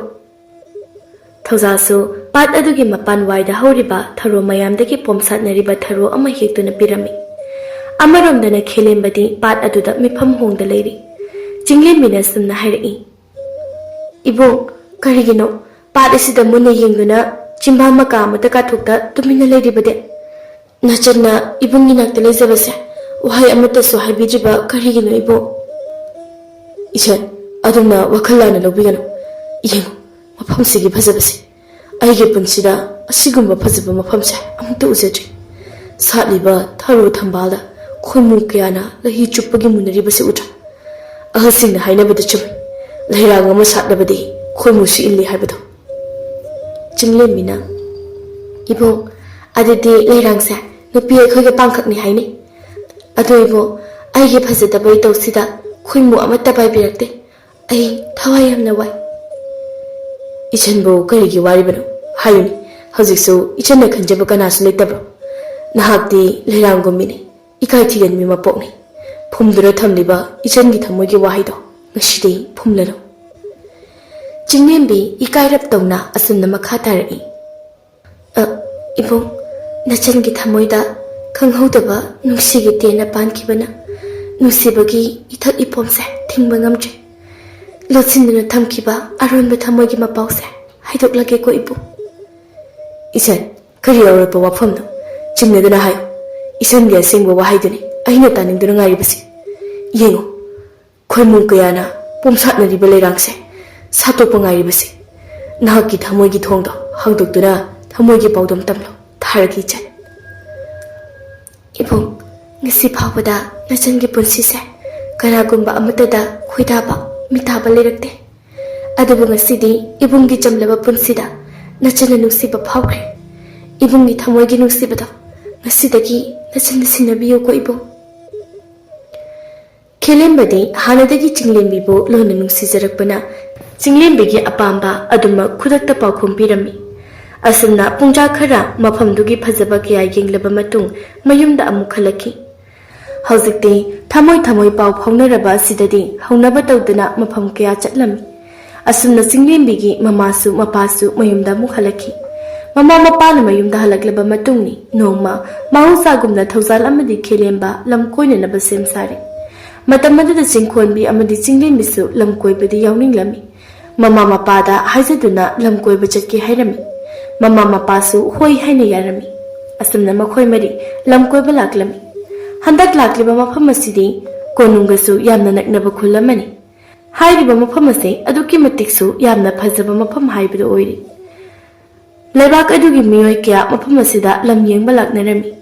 Thawzalsu pat adugi mapan waida horiba tharo mayamdagi pomsatnariba tharo ama hektuna pirami. Amaromdana Khelenbadi pat aduda mifam hongda leiri. Chinglenbina sumna hairai. Ibung karigino pat asida munna yengduna chimba maka amata kathokta tumina leiribade. Nachanna ibungi nakta leijabase wahai amata su haibidriba karigino ibung. Ichan adumna wakhallana lobigano. Yengo mafamsigi phajabase. Aige punsida asigumba phajaba mafamse amta ujadri. Satliba tharo thambalda khoimu kayana lahi chupagi munaribase utra. ꯑꯍꯜꯁꯤꯡꯅ ꯍꯥꯏꯅꯕꯗ ꯆꯨꯝꯃꯤ ꯂꯩꯔꯥꯡ ꯑꯃ ꯁꯥꯠꯂꯕꯗꯤ ꯈꯣꯏꯃꯨꯁꯤ ꯏꯜꯂꯤ ꯍꯥꯏꯕꯗꯣ ꯆꯤꯡꯂꯦꯝꯕꯤꯅ ꯏꯕꯨꯡ ꯑꯗꯨꯗꯤ ꯂꯩꯔꯥꯡꯁꯦ ꯅꯨꯄꯤ ꯑꯩꯈꯣꯏꯒꯤ ꯄꯥꯡꯈꯛꯅꯤ ꯍꯥꯏꯅꯩ ꯑꯗꯣ ꯏꯕꯨꯡ ꯑꯩꯒꯤ ꯐꯖꯗꯕ ꯏꯇꯧꯁꯤꯗ ꯈꯣꯏꯃꯨ ꯑꯃꯠꯇ ꯄꯥꯏꯕꯤꯔꯛꯇꯦ ꯑꯩ ꯊꯋꯥꯏ ꯌꯥꯝꯅ ꯋꯥꯏ ꯏꯆꯟꯕꯨ ꯀꯔꯤꯒꯤ ꯋꯥꯔꯤꯕꯅꯣ ꯍꯥꯏꯌꯨꯅꯤ ꯍꯧꯖꯤꯛꯁꯨ ꯏꯆꯟꯅ ꯈꯟꯖꯕ ꯀꯅꯥꯁꯨ ꯂꯩꯇꯕ꯭ꯔꯣ ꯅꯍꯥꯛꯇꯤ ꯂꯩꯔꯥꯡꯒꯨꯝꯕꯤꯅꯤ ꯏꯀꯥꯏ ꯊꯤꯒꯟꯕꯤ ꯃꯄꯣꯛꯅꯤ ꯐꯨꯝꯗꯨꯅ ꯊꯝꯂꯤꯕ ꯏꯆꯟꯒꯤ ꯊꯃꯣꯏꯒꯤ ꯋꯥꯍꯩꯗꯣ ꯉꯁꯤꯗꯤ ꯐꯨꯝꯂꯅꯨ ꯆꯤꯡꯂꯦꯝꯕꯤ ꯏꯀꯥꯏꯔꯞ ꯇꯧꯅ ꯑꯁꯨꯝꯅ ꯃꯈꯥ ꯇꯥꯔꯛꯏ ꯏꯕꯨꯡ ꯅꯆꯟꯒꯤ ꯊꯃꯣꯏꯗ ꯈꯪꯍꯧꯗꯕ ꯅꯨꯡꯁꯤꯒꯤ ꯇꯦꯟꯅ ꯄꯥꯟꯈꯤꯕꯅ ꯅꯨꯡꯁꯤꯕꯒꯤ ꯏꯊꯛ ꯏꯄꯣꯝꯁꯦ ꯊꯤꯡꯕ ꯉꯝꯗ꯭ꯔꯦ ꯂꯣꯠꯁꯤꯟꯗꯨꯅ ꯊꯝꯈꯤꯕ ꯑꯔꯣꯟꯕ ꯊꯃꯣꯏꯒꯤ ꯃꯄꯥꯎꯁꯦ ꯍꯥꯏꯗꯣꯛꯂꯒꯦꯀꯣ ꯏꯕꯨꯡ ꯏꯆꯟ ꯀꯔꯤ ꯌꯧꯔꯛꯄ ꯋꯥꯐꯝꯅꯣ ꯆꯤꯡꯅꯗꯨꯅ ꯍꯥꯏꯌꯨ ꯏꯆꯟꯒꯤ ꯑꯁꯦꯡꯕ ꯋꯥꯍꯩꯗꯨꯅꯤ ꯑꯩꯅ ꯇꯥꯅꯤꯡꯗꯨꯅ ꯉꯥꯏꯔꯤꯕꯁꯤ ꯌꯦꯡꯉꯨ ꯈꯣꯏꯃꯨ ꯀꯌꯥꯅ ꯄꯣꯝꯁꯥꯠꯅꯔꯤꯕ ꯂꯩꯔꯥꯡꯁꯦ ꯁꯥꯠꯇꯣꯛꯄ ꯉꯥꯏꯔꯤꯕꯁꯤ ꯅꯍꯥꯛꯀꯤ ꯊꯃꯣꯏꯒꯤ ꯊꯣꯡꯗꯣ ꯍꯥꯡꯗꯣꯛꯇꯨꯅ ꯊꯃꯣꯏꯒꯤ ꯄꯥꯎꯗꯝ ꯇꯝꯂꯣ ꯊꯥꯔꯒ ꯏꯆꯟ ꯏꯕꯨꯡ ꯉꯁꯤ ꯐꯥꯎꯕꯗ ꯅꯆꯟꯒꯤ ꯄꯨꯟꯁꯤꯁꯦ ꯀꯅꯥꯒꯨꯝꯕ ꯑꯃꯠꯇꯗ ꯈꯣꯏꯗꯥꯕ ꯃꯤꯇꯥꯕ ꯂꯩꯔꯛꯇꯦ ꯑꯗꯨꯕꯨ ꯉꯁꯤꯗꯤ ꯏꯕꯨꯡꯒꯤ ꯆꯝꯂꯕ ꯄꯨꯟꯁꯤꯗ ꯅꯆꯟꯅ ꯅꯨꯡꯁꯤꯕ ꯐꯥꯎꯈ꯭ꯔꯦ ꯏꯕꯨꯡꯒꯤ ꯊꯃꯣꯏꯒꯤ ꯅꯨꯡꯁꯤꯕꯗꯣ ꯉꯁꯤꯗꯒꯤ ꯅꯆꯟꯅ ꯁꯤꯟꯅꯕꯤꯌꯨꯀꯣ ꯏꯕꯨꯡ ꯈꯦꯂꯦꯝꯕꯗꯤ ꯍꯥꯟꯅꯗꯒꯤ ꯆꯤꯡꯂꯦꯝꯕꯤꯕꯨ ꯂꯣꯟꯅ ꯅꯨꯡꯁꯤꯖꯔꯛꯄꯅ ꯆꯤꯡꯂꯦꯝꯕꯤꯒꯤ ꯑꯄꯥꯝꯕ ꯑꯗꯨꯃꯛ ꯈꯨꯗꯛꯇ ꯄꯥꯎꯈꯨꯝ ꯄꯤꯔꯝꯃꯤ ꯑꯁꯨꯝꯅ ꯄꯨꯡꯖꯥ ꯈꯔ ꯃꯐꯝꯗꯨꯒꯤ ꯐꯖꯕ ꯀꯌꯥ ꯌꯦꯡꯂꯕ ꯃꯇꯨꯡ ꯃꯌꯨꯝꯗ ꯑꯃꯨꯛ ꯍꯜꯂꯛꯈꯤ ꯍꯧꯖꯤꯛꯇꯤ ꯊꯃꯣꯏ ꯄꯥꯎ ꯐꯥꯎꯅꯔꯕ ꯑꯁꯤꯗꯗꯤ ꯍꯧꯅꯕ ꯇꯧꯗꯨꯅ ꯃꯐꯝ ꯀꯌꯥ ꯆꯠꯂꯝꯃꯤ ꯑꯁꯨꯝꯅ ꯆꯤꯡꯂꯦꯝꯕꯤꯒꯤ ꯃꯃꯥꯁꯨ ꯃꯄꯥꯁꯨ ꯃꯌꯨꯝꯗ ꯑꯃꯨꯛ ꯍꯜꯂꯛꯈꯤ ꯃꯃꯥ ꯃꯄꯥꯅ ꯃꯌꯨꯝꯗ ꯍꯜꯂꯛꯂꯕ ꯃꯇꯨꯡꯅꯤ ꯅꯣꯡꯃ ꯃꯍꯧꯁꯥꯒꯨꯝꯅ ꯊꯧꯖꯥꯜ ꯑꯃꯗꯤ ꯈꯦꯂꯦꯝꯕ ꯂꯝ ꯀꯣꯏꯅꯅꯕ ꯁꯦꯝ ꯁꯥꯔꯤ ꯃꯇꯝ ꯑꯗꯨꯗ ꯆꯤꯡꯈꯣꯟꯕꯤ ꯑꯃꯗꯤ ꯆꯤꯡꯂꯦꯝꯕꯤꯁꯨ ꯂꯝ ꯀꯣꯏꯕꯗꯤ ꯌꯥꯎꯅꯤꯡꯂꯝꯃꯤ ꯃꯃꯥ ꯃꯄꯥꯗ ꯍꯥꯏꯖꯗꯨꯅ ꯂꯝ ꯀꯣꯏꯕ ꯆꯠꯀꯦ ꯍꯥꯏꯔꯝꯃꯤ ꯃꯃꯥ ꯃꯄꯥꯁꯨ ꯍꯣꯏ ꯍꯥꯏꯅ ꯌꯥꯔꯝꯃꯤ ꯑꯁꯨꯝꯅ ꯃꯈꯣꯏ ꯃꯔꯤ ꯂꯝ ꯀꯣꯏꯕ ꯂꯥꯛꯂꯝꯃꯤ ꯍꯟꯗꯛ ꯂꯥꯛꯂꯤꯕ ꯃꯐꯝ ꯑꯁꯤꯗꯤ ꯀꯣꯅꯨꯡꯒꯁꯨ ꯌꯥꯝꯅ ꯅꯛꯅꯕ ꯈꯨꯜ ꯑꯃꯅꯤ ꯍꯥꯏꯔꯤꯕ ꯃꯐꯝ ꯑꯁꯤ ꯑꯗꯨꯛꯀꯤ ꯃꯇꯤꯛꯁꯨ ꯌꯥꯝꯅ ꯐꯖꯕ ꯃꯐꯝ ꯍꯥꯏꯕꯗꯨ ꯑꯣꯏꯔꯤ ꯂꯩꯕꯥꯛ ꯑꯗꯨꯒꯤ ꯃꯤꯑꯣꯏ ꯀꯌꯥ ꯃꯐꯝ ꯑꯁꯤꯗ ꯂꯝ ꯌꯦꯡꯕ ꯂꯥꯛꯅꯔꯝꯃꯤ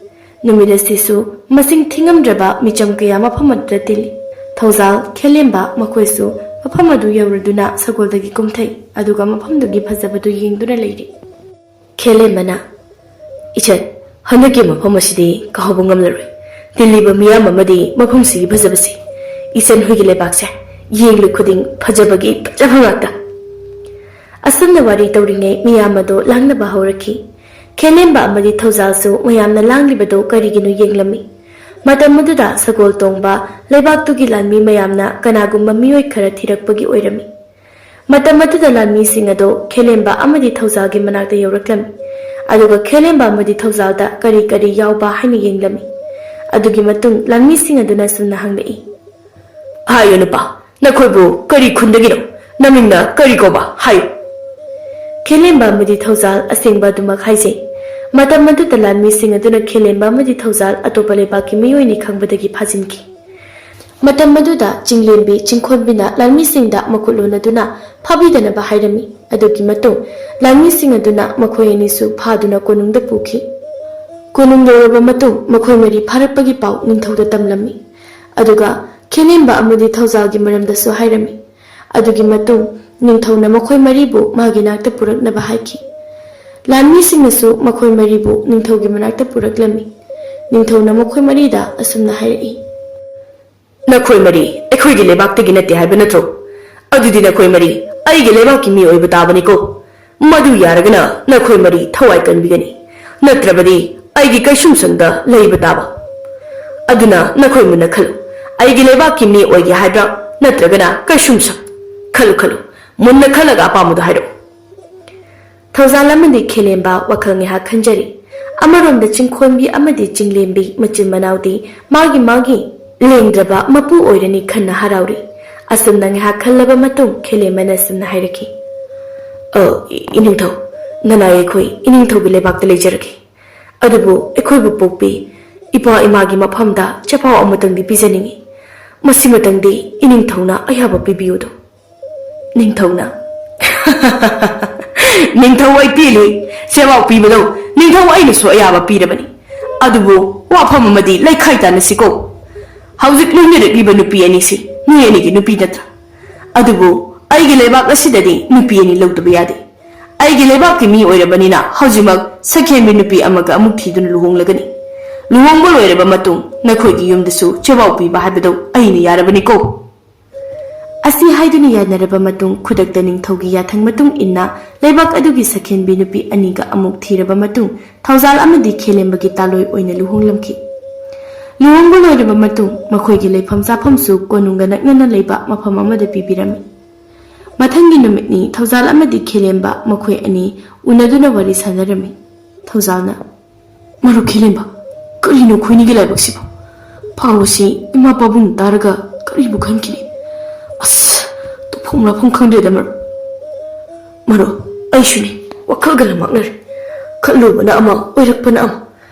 ꯅꯨꯃꯤꯠ ꯑꯁꯤꯁꯨ ꯃꯁꯤꯡ ꯊꯤꯉꯝꯗ꯭ꯔꯕ ꯃꯤꯆꯝ ꯀꯌꯥ ꯃꯐꯝ ꯑꯗꯨꯗ ꯇꯤꯜꯂꯤ ꯊꯧꯖꯥꯜ ꯈꯦꯂꯦꯝꯕ ꯃꯈꯣꯏꯁꯨ ꯃꯐꯝ ꯑꯗꯨ ꯌꯧꯔꯗꯨꯅ ꯁꯒꯣꯜꯗꯒꯤ ꯀꯨꯝꯊꯩ ꯑꯗꯨꯒ ꯃꯐꯝꯗꯨꯒꯤ ꯐꯖꯕꯗꯨ ꯌꯦꯡꯗꯨꯅ ꯂꯩꯔꯤ ꯈꯦꯂꯦꯝꯕꯅ ꯏꯆꯟ ꯍꯟꯗꯛꯀꯤ ꯃꯐꯝ ꯑꯁꯤꯗꯤ ꯀꯥꯎꯕ ꯉꯝꯂꯔꯣꯏ ꯇꯤꯜꯂꯤꯕ ꯃꯤꯌꯥꯝ ꯑꯃꯗꯤ ꯃꯐꯝꯁꯤꯒꯤ ꯐꯖꯕꯁꯤ ꯏꯆꯟ ꯍꯣꯏꯒꯤ ꯂꯩꯕꯥꯛꯁꯦ ꯌꯦꯡꯂꯨ ꯈꯨꯗꯤꯡ ꯐꯖꯕꯒꯤ ꯐꯖꯕ ꯉꯥꯛꯇ ꯑꯁꯨꯝꯅ ꯋꯥꯔꯤ ꯇꯧꯔꯤꯉꯩ ꯃꯤꯌꯥꯝ ꯑꯗꯨ ꯂꯥꯡꯅꯕ ꯍꯧꯔꯛꯈꯤ ꯈꯦꯂꯦꯝꯕ ꯑꯃꯗꯤ ꯊꯧꯖꯥꯜꯁꯨ ꯃꯌꯥꯝꯅ ꯂꯥꯡꯂꯤꯕꯗꯨ ꯀꯔꯤꯒꯤꯅꯣ ꯌꯦꯡꯂꯝꯃꯤ ꯃꯇꯝ ꯑꯗꯨꯗ ꯁꯒꯣꯜ ꯇꯣꯡꯕ ꯂꯩꯕꯥꯛꯇꯨꯒꯤ ꯂꯥꯟꯃꯤ ꯃꯌꯥꯝꯅ ꯀꯅꯥꯒꯨꯝꯕ ꯃꯤꯑꯣꯏ ꯈꯔ ꯊꯤꯔꯛꯄꯒꯤ ꯑꯣꯏꯔꯝꯃꯤ ꯃꯇꯝ ꯑꯗꯨꯗ ꯂꯥꯟꯃꯤꯁꯤꯡ ꯑꯗꯨ ꯈꯦꯂꯦꯝꯕ ꯑꯃꯗꯤ ꯊꯧꯖꯥꯜꯒꯤ ꯃꯅꯥꯛꯇ ꯌꯧꯔꯛꯂꯝꯃꯤ ꯑꯗꯨꯒ ꯈꯦꯂꯦꯝꯕ ꯑꯃꯗꯤ ꯊꯧꯖꯥꯜꯗ ꯀꯔꯤ ꯀꯔꯤ ꯌꯥꯎꯕ ꯍꯥꯏꯅ ꯌꯦꯡꯂꯝꯃꯤ ꯑꯗꯨꯒꯤ ꯃꯇꯨꯡ ꯂꯥꯟꯃꯤꯁꯤꯡ ꯑꯗꯨꯅ ꯁꯨꯝꯅ ꯍꯪꯂꯛꯏ ꯍꯥꯏꯌꯨ ꯅꯨꯄꯥ ꯅꯈꯣꯏꯕꯨ ꯀꯔꯤ ꯈꯨꯟꯗꯒꯤꯅꯣ ꯅꯃꯤꯡꯅ ꯀꯔꯤ ꯀꯧꯕ ꯍꯥꯏꯌꯨ ꯈꯦꯂꯦꯝꯕ ꯑꯃꯗꯤ ꯊꯧꯖꯥꯜ ꯑꯁꯦꯡꯕ ꯑꯗꯨꯃꯛ ꯍꯥꯏꯖꯩ ꯃꯇꯝ ꯑꯗꯨꯗ ꯂꯥꯟꯃꯤꯁꯤꯡ ꯑꯗꯨꯅ ꯈꯦꯂꯦꯝꯕ ꯑꯃꯗꯤ ꯊꯧꯖꯥꯜ ꯑꯇꯣꯞꯄ ꯂꯩꯕꯥꯛꯀꯤ ꯃꯤꯑꯣꯏꯅꯤ ꯈꯪꯕꯗꯒꯤ ꯐꯥꯖꯤꯟꯈꯤ ꯃꯇꯝ ꯑꯗꯨꯗ ꯆꯤꯡꯂꯦꯝꯕꯤ ꯆꯤꯡꯈꯣꯟꯕꯤꯅ ꯂꯥꯟꯃꯤꯁꯤꯡꯗ ꯃꯈꯨꯠ ꯂꯣꯟꯅꯗꯨꯅ ꯐꯥꯕꯤꯗꯅꯕ ꯍꯥꯏꯔꯝꯃꯤ ꯑꯗꯨꯒꯤ ꯃꯇꯨꯡ ꯂꯥꯟꯃꯤꯁꯤꯡ ꯑꯗꯨꯅ ꯃꯈꯣꯏ ꯑꯅꯤꯁꯨ ꯐꯥꯗꯨꯅ ꯀꯣꯅꯨꯡꯗ ꯄꯨꯈꯤ ꯀꯣꯅꯨꯡ ꯌꯧꯔꯕ ꯃꯇꯨꯡ ꯃꯈꯣꯏ ꯃꯔꯤ ꯐꯥꯔꯛꯄꯒꯤ ꯄꯥꯎ ꯅꯤꯡꯊꯧꯗ ꯇꯝꯂꯝꯃꯤ ꯑꯗꯨꯒ ꯈꯦꯂꯦꯝꯕ ꯑꯃꯗꯤ ꯊꯧꯖꯥꯜꯒꯤ ꯃꯔꯝꯗꯁꯨ ꯍꯥꯏꯔꯝꯃꯤ ꯑꯗꯨꯒꯤ ꯃꯇꯨꯡ ꯅꯤꯡꯊꯧꯅ ꯃꯈꯣꯏ ꯃꯔꯤꯕꯨ ꯃꯥꯒꯤ ꯅꯥꯛꯇ ꯄꯨꯔꯛꯅꯕ ꯍꯥꯏꯈꯤ ꯂꯥꯟꯃꯤꯁꯤꯡꯅꯁꯨ ꯃꯈꯣꯏ ꯃꯔꯤꯕꯨ ꯅꯤꯡꯊꯧꯒꯤ ꯃꯅꯥꯛꯇ ꯄꯨꯔꯛꯂꯝꯃꯤ ꯅꯤꯡꯊꯧꯅ ꯃꯈꯣꯏ ꯃꯔꯤꯗ ꯑꯁꯨꯝꯅ ꯍꯥꯏꯔꯛꯏ ꯅꯈꯣꯏ ꯃꯔꯤ ꯑꯩꯈꯣꯏꯒꯤ ꯂꯩꯕꯥꯛꯇꯒꯤ ꯅꯠꯇꯦ ꯍꯥꯏꯕ ꯅꯠꯇ꯭ꯔꯣ ꯑꯗꯨꯗꯤ ꯅꯈꯣꯏ ꯃꯔꯤ ꯑꯩꯒꯤ ꯂꯩꯕꯥꯛꯀꯤ ꯃꯤ ꯑꯣꯏꯕ ꯇꯥꯕꯅꯤꯀꯣ ꯃꯗꯨ ꯌꯥꯔꯒꯅ नखोई मरी थवाई कनबिगनी नत्रबदी आइगी कैसुमसंगदा लैबा ताबा अदुना नखोई मुना खलु आइगी लेबाकी मी ओइगे हाइब्रा नत्रगना कैसुमसं खलु खलु मुन्ना खलगा पामुदा हाइरो थौजालमदि खेलेंबा वखंगे हा खंजरी अमरोंद चिंखोंबी अमदि चिंगलेंबी मचिन मनाउदी मागी मागी लेंद्रबा मपु ओइरनी खन्ना हराउरी असुमनंगे हा खल्लबा मतुंग खेलेमना सुमना हाइरकी इनिंगथौ ननाय खोई इनिंगथौगी लेबाक्ता लेजरगे अदुबु एखोइबु पोकपी इपा इमागी मफमदा चपाव अमतंगदी पिजनिंगी मसिमतंगदी इनिंगथौना अयाबा पिबियुदो निंगथौना निंगथौ आई पीली सेवाव पीबदो निंगथौ आइनसु अयाबा पीरबनी अदुबु वाफम अमदी लैखाइतानसिको हौजिक लुनिरक्लिबा नुपी अनिसि ꯅꯨꯌꯦꯅꯤꯒꯤ ꯅꯨꯄꯤ ꯅꯠꯇ꯭ꯔꯥ ꯑꯗꯨꯕꯨ ꯑꯩꯒꯤ ꯂꯩꯕꯥꯛ ꯑꯁꯤꯗꯗꯤ ꯅꯨꯄꯤ ꯑꯅꯤ ꯂꯧꯗꯕ ꯌꯥꯗꯦ ꯑꯩꯒꯤ ꯂꯩꯕꯥꯛꯀꯤ ꯃꯤ ꯑꯣꯏꯔꯕꯅꯤꯅ ꯍꯧꯖꯤꯛꯃꯛ ꯁꯛꯍꯦꯟꯕꯤ ꯅꯨꯄꯤ ꯑꯃꯒ ꯑꯃꯨꯛ ꯊꯤꯗꯨꯅ ꯂꯨꯍꯣꯡꯂꯒꯅꯤ ꯂꯨꯍꯣꯡꯕ ꯂꯣꯏꯔꯕ ꯃꯇꯨꯡ ꯅꯈꯣꯏꯒꯤ ꯌꯨꯝꯗꯁꯨ ꯆꯦꯕꯥꯎ ꯄꯤꯕ ꯍꯥꯏꯕꯗꯨ ꯑꯩꯅ ꯌꯥꯔꯕꯅꯤꯀꯣ ꯑꯁꯤ ꯍꯥꯏꯗꯨꯅ ꯌꯥꯅꯔꯕ ꯃꯇꯨꯡ ꯈꯨꯗꯛꯇ ꯅꯤꯡꯊꯧꯒꯤ ꯌꯥꯊꯪ ꯃꯇꯨꯡ ꯏꯟꯅ ꯂꯩꯕꯥꯛ ꯑꯗꯨꯒꯤ ꯁꯛꯍꯦꯟꯕꯤ ꯅꯨꯄꯤ ꯑꯅꯤꯒ ꯑꯃꯨꯛ ꯊꯤꯔꯕ ꯃꯇꯨꯡ ꯊꯧꯖꯥꯜ ꯑꯃꯗꯤ ꯈꯦꯂꯦꯝꯕꯒꯤ ꯇꯥꯂꯣꯏ ꯑꯣꯏꯅ ꯂꯨꯍꯣꯡꯂꯝꯈꯤ ꯂꯨꯍꯣꯡꯕ ꯂꯣꯏꯔꯕ ꯃꯇꯨꯡ ꯃꯈꯣꯏꯒꯤ ꯂꯩꯐꯝ ꯆꯥꯐꯝꯁꯨ ꯀꯣꯅꯨꯡꯒ ꯅꯛꯅꯅ ꯂꯩꯕ ꯃꯐꯝ ꯑꯃꯗ ꯄꯤꯕꯤꯔꯝꯃꯤ ꯃꯊꯪꯒꯤ ꯅꯨꯃꯤꯠꯅꯤ ꯊꯧꯖꯥꯜ ꯑꯃꯗꯤ ꯈꯦꯂꯦꯝꯕ ꯃꯈꯣꯏ ꯑꯅꯤ ꯎꯅꯗꯨꯅ ꯋꯥꯔꯤ ꯁꯥꯅꯔꯝꯃꯤ ꯊꯧꯖꯥꯜꯅ ꯃꯔꯨꯞ ꯈꯦꯂꯦꯝꯕ ꯀꯔꯤꯅꯣ ꯈꯣꯏꯅꯤꯒꯤ ꯂꯥꯏꯕꯛꯁꯤꯕꯨ ꯐꯥꯎꯕꯁꯤ ꯏꯃꯥ ꯄꯥꯕꯨꯡ ꯇꯥꯔꯒ ꯀꯔꯤꯕꯨ ꯈꯟꯈꯤꯅꯤ ꯑꯁ ꯇꯨꯐꯝ ꯂꯥꯛꯐꯝ ꯈꯪꯗ꯭ꯔꯦꯗ ꯃꯔꯨꯞ ꯑꯩꯁꯨꯅꯤ ꯋꯥꯈꯜꯒ ꯂꯃꯛꯅꯔꯦ ꯈꯠꯂꯨꯕꯅ ꯑꯃ ꯑꯣꯏꯔꯛꯄꯅ ꯑꯃ